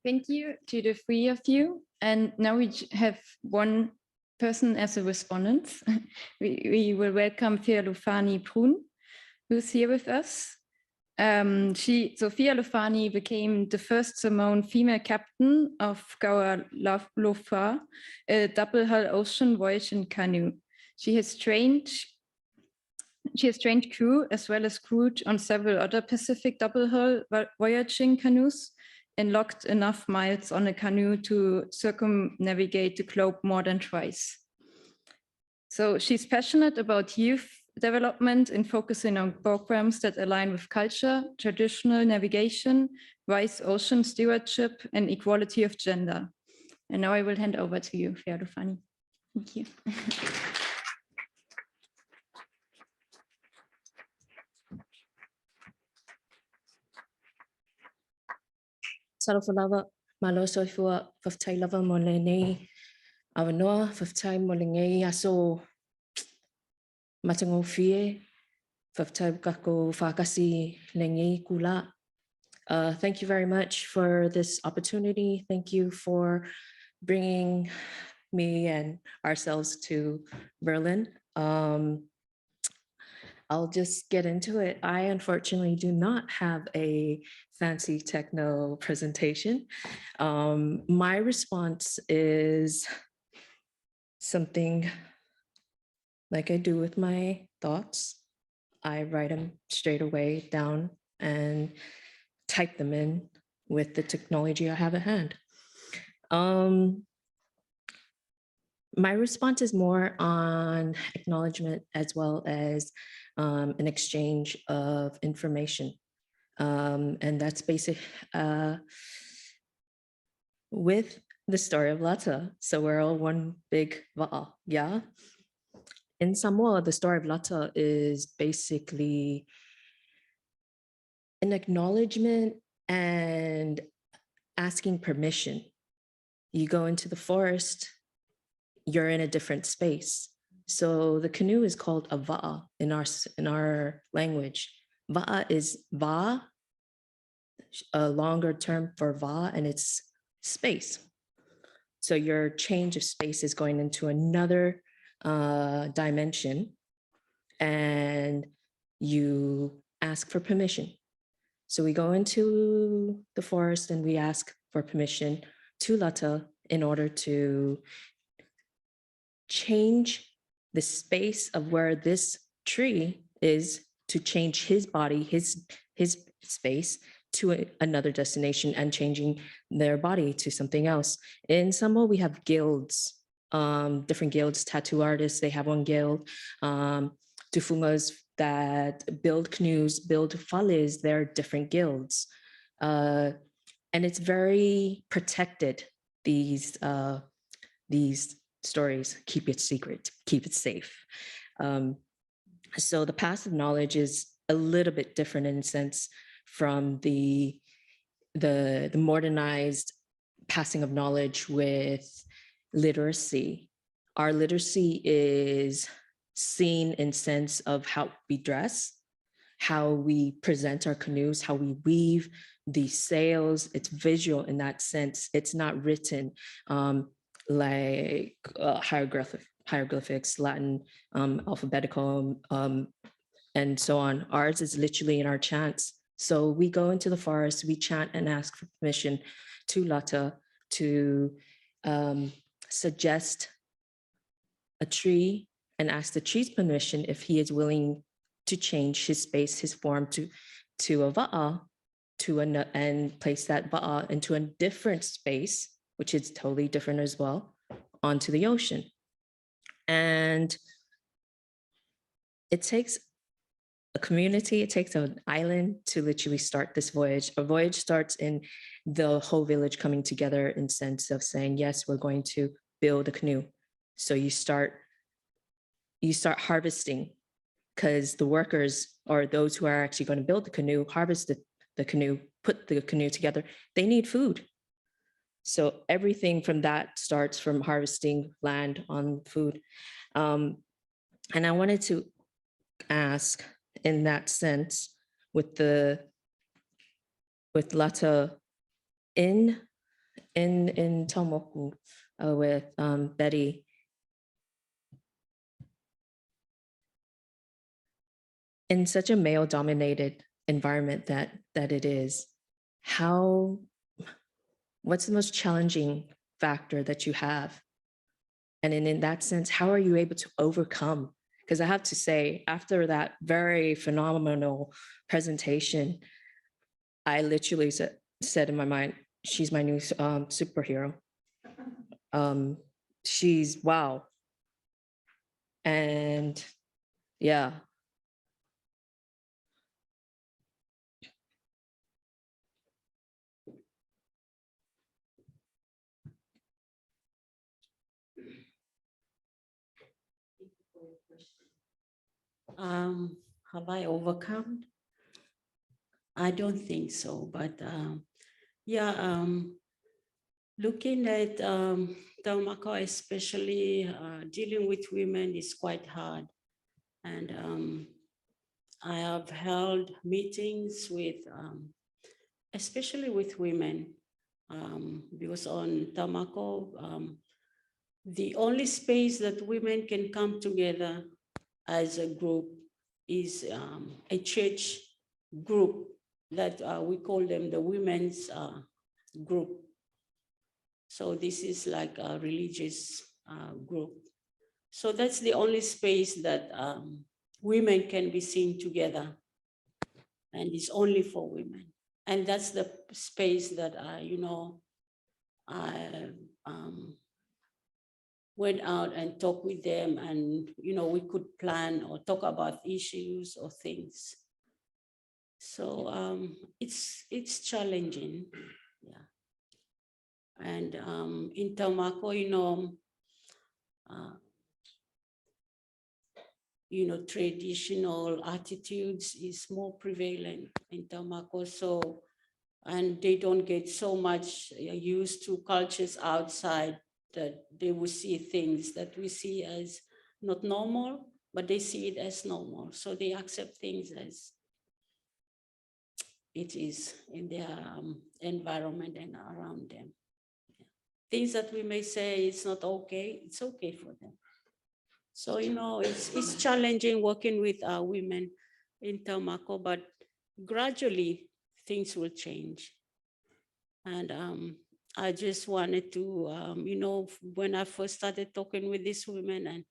Thank you to the three of you. And now we have one person as a respondent. we will welcome Fealofani Bruun, who's here with us. Fealofani became the first Samoan female captain of Lofa, a double-hull ocean voyaging canoe. She has trained crew as well as crewed on several other Pacific double-hull voyaging canoes, and logged enough miles on a canoe to circumnavigate the globe more than twice. So she's passionate about youth development and focusing on programs that align with culture, traditional navigation, wise ocean stewardship, and equality of gender. And now I will hand over to you, Fealofani. Thank you. Salawhalawa, malo soifua, whaftai lava mo le nei, awanoa, whaftai mo le ngei aso matango fie, whaftai kako whakasi le ngei kula. Thank you very much for this opportunity. Thank you for bringing me and ourselves to Berlin. I'll just get into it. I unfortunately do not have a fancy techno presentation. My response is something like I do with my thoughts. I write them straight away down and type them in with the technology I have at hand. My response is more on acknowledgement as well as an exchange of information. And that's basic with the story of Lata. So we're all one big va'a, yeah? In Samoa, the story of Lata is basically an acknowledgement and asking permission. You go into the forest, you're in a different space. So the canoe is called a va'a in our language. Va'a is va, a longer term for va, and it's space. So your change of space is going into another dimension, and you ask for permission. So we go into the forest and we ask for permission to Lata in order to change the space of where this tree is, to change his body, his space to another destination, and changing their body to something else. In Samoa, we have guilds, different guilds. Tattoo artists, they have one guild. Tufungas that build canoes, build fales, they're different guilds. And it's very protected, these stories. Keep it secret, keep it safe. So the passive knowledge is a little bit different in a sense from the modernized passing of knowledge with literacy. Our literacy is seen in sense of how we dress, how we present our canoes, how we weave the sails. It's visual in that sense. It's not written like hieroglyphics, Latin, alphabetical, and so on. Ours is literally in our chants. So we go into the forest, we chant and ask for permission to Lata to suggest a tree and ask the tree's permission if he is willing to change his space, his form to a va'a, and place that va'a into a different space, which is totally different as well, onto the ocean. And it takes a community, it takes an island to literally start this voyage. A voyage starts in the whole village coming together in sense of saying, yes, we're going to build a canoe. So you start harvesting, because the workers, or those who are actually going to build the canoe, harvest the canoe, put the canoe together, they need food. So everything from that starts from harvesting land on food. And I wanted to ask, in that sense, with Lata in Taumoku, with Betty, in such a male-dominated environment that it is, what's the most challenging factor that you have? And in that sense, how are you able to overcome? Because I have to say, after that very phenomenal presentation, I literally said in my mind, she's my new superhero. She's wow. And yeah. Have I overcome? I don't think so, but yeah, looking at Taumako, especially dealing with women is quite hard. And I have held meetings with especially with women, because on Tamako, the only space that women can come together as a group is a church group that we call them the women's group. So this is like a religious group. So that's the only space that women can be seen together, and it's only for women. And that's the space that I went out and talked with them, and we could plan or talk about issues or things. So it's challenging, yeah. And in Tamako, traditional attitudes is more prevalent in Tamako. So, and they don't get so much used to cultures outside that they will see things that we see as not normal, but they see it as normal. So they accept things as it is in their environment and around them. Yeah. Things that we may say it's not okay, it's okay for them. So, it's challenging working with women in Tamako, but gradually things will change. And I just wanted to, when I first started talking with these women and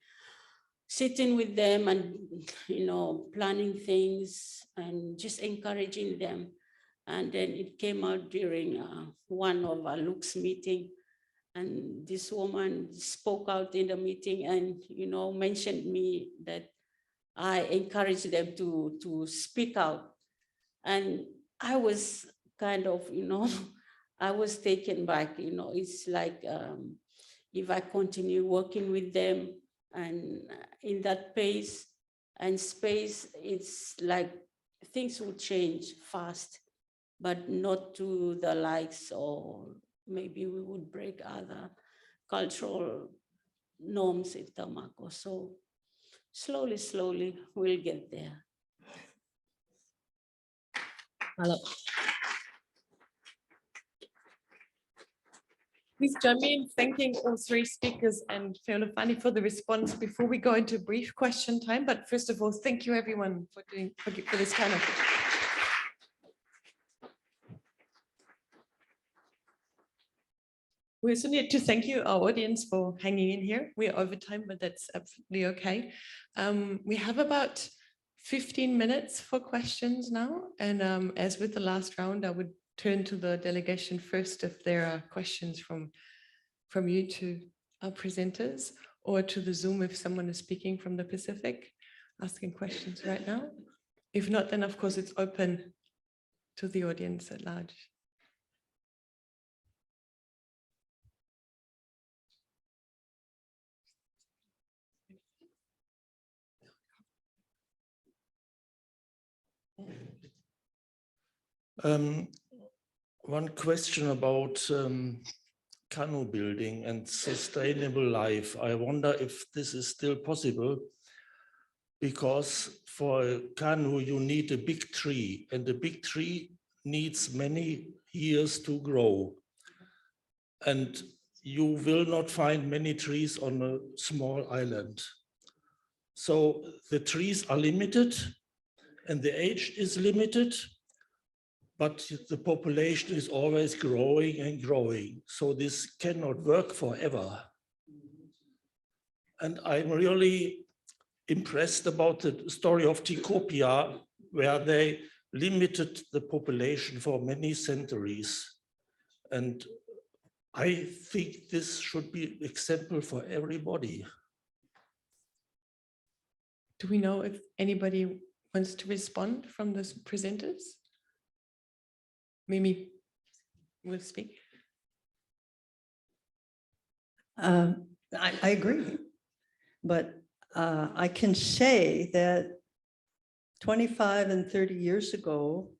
sitting with them and, planning things and just encouraging them. And then it came out during one of our Luke's meeting. And this woman spoke out in the meeting and, mentioned me that I encouraged them to speak out. And I was kind of, I was taken back, it's like if I continue working with them and in that pace and space, it's like things will change fast, but not to the likes, or maybe we would break other cultural norms in Tamako. So slowly, slowly, we'll get there. Hello. Please join me in thanking all three speakers and Fealofani for the response before we go into brief question time. But first of all, thank you everyone for this kind of. We also need to thank you, our audience, for hanging in here. We're over time, but that's absolutely okay. We have about 15 minutes for questions now. And as with the last round, I would turn to the delegation first if there are questions from you to our presenters, or to the Zoom if someone is speaking from the Pacific, asking questions right now. If not, then of course it's open to the audience at large. One question about canoe building and sustainable life. I wonder if this is still possible, because for a canoe you need a big tree, and a big tree needs many years to grow. And you will not find many trees on a small island. So the trees are limited and the age is limited, but the population is always growing and growing. So this cannot work forever. And I'm really impressed about the story of Tikopia, where they limited the population for many centuries. And I think this should be an example for everybody. Do we know if anybody wants to respond from the presenters? Mimi will speak. I agree, but I can say that 25 and 30 years ago,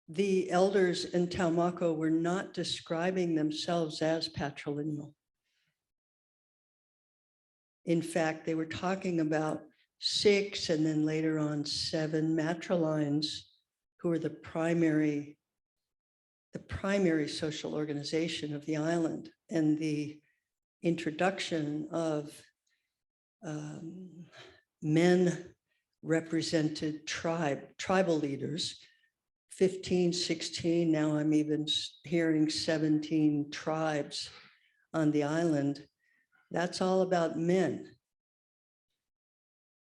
the elders in Taumako were not describing themselves as patrilineal. In fact, they were talking about 6 and then later on 7 matrilines who are the primary social organization of the island, and the introduction of men represented tribal leaders, 15, 16, now I'm even hearing 17 tribes on the island. That's all about men.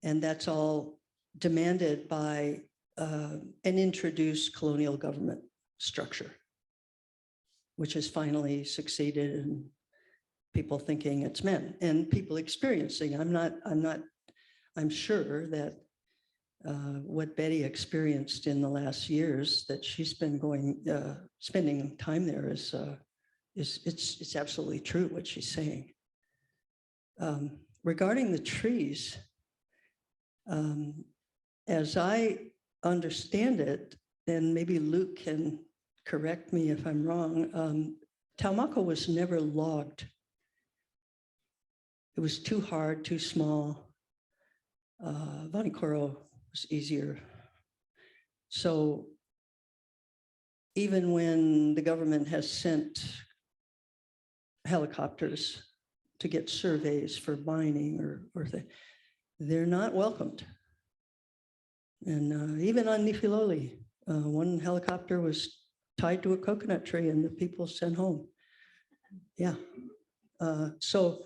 And that's all demanded by an introduced colonial government structure, which has finally succeeded in people thinking it's men and people experiencing. I'm sure that what Betty experienced in the last years that she's been spending time there is it's absolutely true what she's saying. Regarding the trees, as I understand it, and maybe Luke can correct me if I'm wrong, Taumako was never logged. It was too hard, too small. Vanikoro was easier. So even when the government has sent helicopters to get surveys for mining or they're not welcomed. And even on Nifiloli, one helicopter was tied to a coconut tree and the people sent home. Yeah. So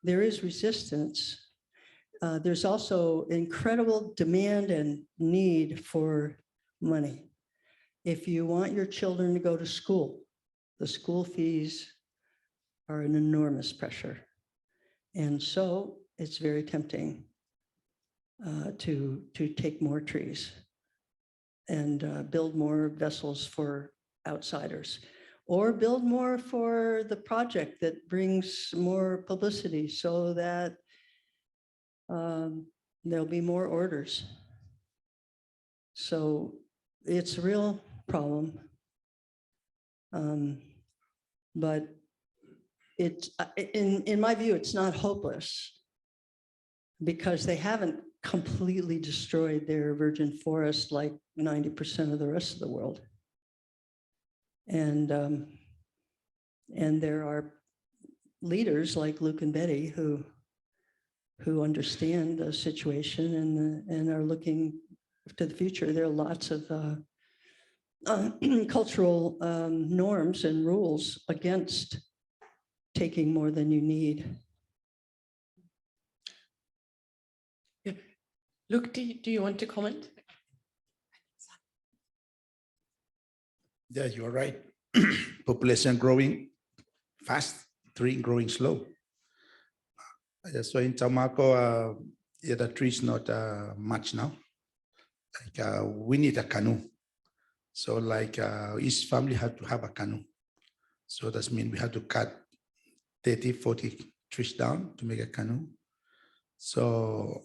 there is resistance. There's also incredible demand and need for money. If you want your children to go to school, the school fees are an enormous pressure. And so it's very tempting to take more trees and build more vessels for outsiders, or build more for the project that brings more publicity so that there'll be more orders. So it's a real problem. But it's, in my view, it's not hopeless because they haven't completely destroyed their virgin forest like 90% of the rest of the world. And there are leaders like Luke and Betty who understand the situation and are looking to the future. There are lots of cultural norms and rules against taking more than you need. Yeah. Luke, do you want to comment? Yeah, you're right. Population growing fast, tree growing slow. So in Taumako, yeah, the tree is not much now. Like we need a canoe. So like each family had to have a canoe. So that means we had to cut 30, 40 trees down to make a canoe. So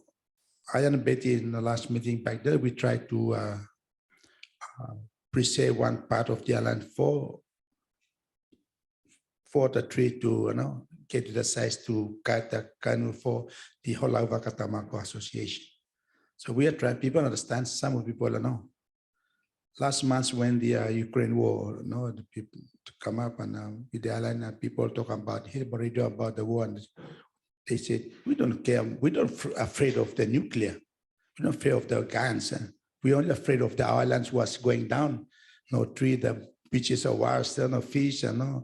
I and Betty in the last meeting back there, we tried to preserve one part of the island for the tree to get to the size to cut the canoe for the whole Ara Vaka Moana Association. So we are trying, people understand, some of people know. Last month when the Ukraine war, the people to come up and with the island, people talk about, hey, radio about the war, and they said, we don't care, we don't afraid of the nuclear, we're not afraid of the guns, we're only afraid of the islands was going down, no tree, the beaches are washed, no fish, and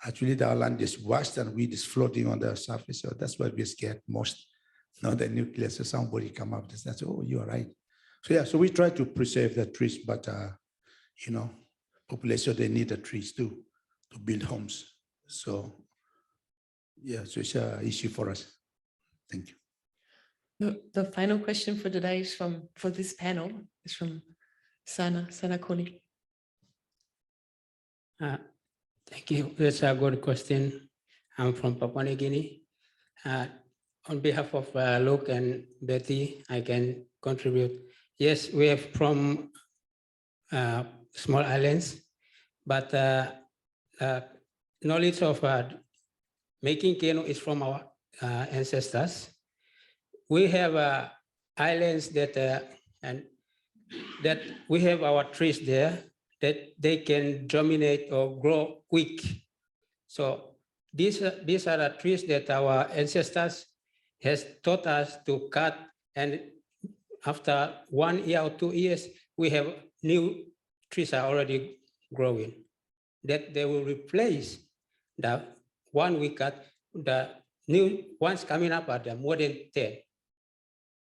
actually the island is washed and we is floating on the surface, so that's what we're scared most, not the nuclear. So somebody come up and say, oh, you're right. So yeah, so we try to preserve the trees, but population, they need the trees too to build homes. So yeah, so it's an issue for us. Thank you. The final question for today is for this panel is from Sana Koni. Thank you. That's a good question. I'm from Papua New Guinea. On behalf of Luke and Betty, I can contribute. Yes, we are from small islands, but knowledge of making canoe is from our ancestors. We have islands that and that we have our trees there that they can germinate or grow quick. So these are the trees that our ancestors has taught us to cut, and after 1 year or 2 years, we have new trees are already growing, that they will replace the one we cut, the new ones coming up are more than 10.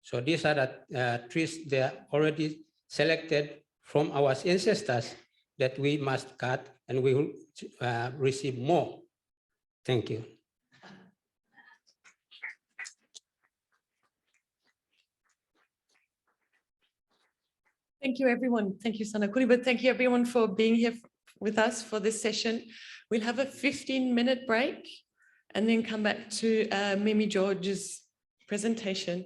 So these are the trees they are already selected from our ancestors that we must cut, and we will receive more. Thank you. Thank you, everyone. Thank you, Sanakuri, but thank you, everyone, for being here with us for this session. We'll have a 15-minute break and then come back to Mimi George's presentation.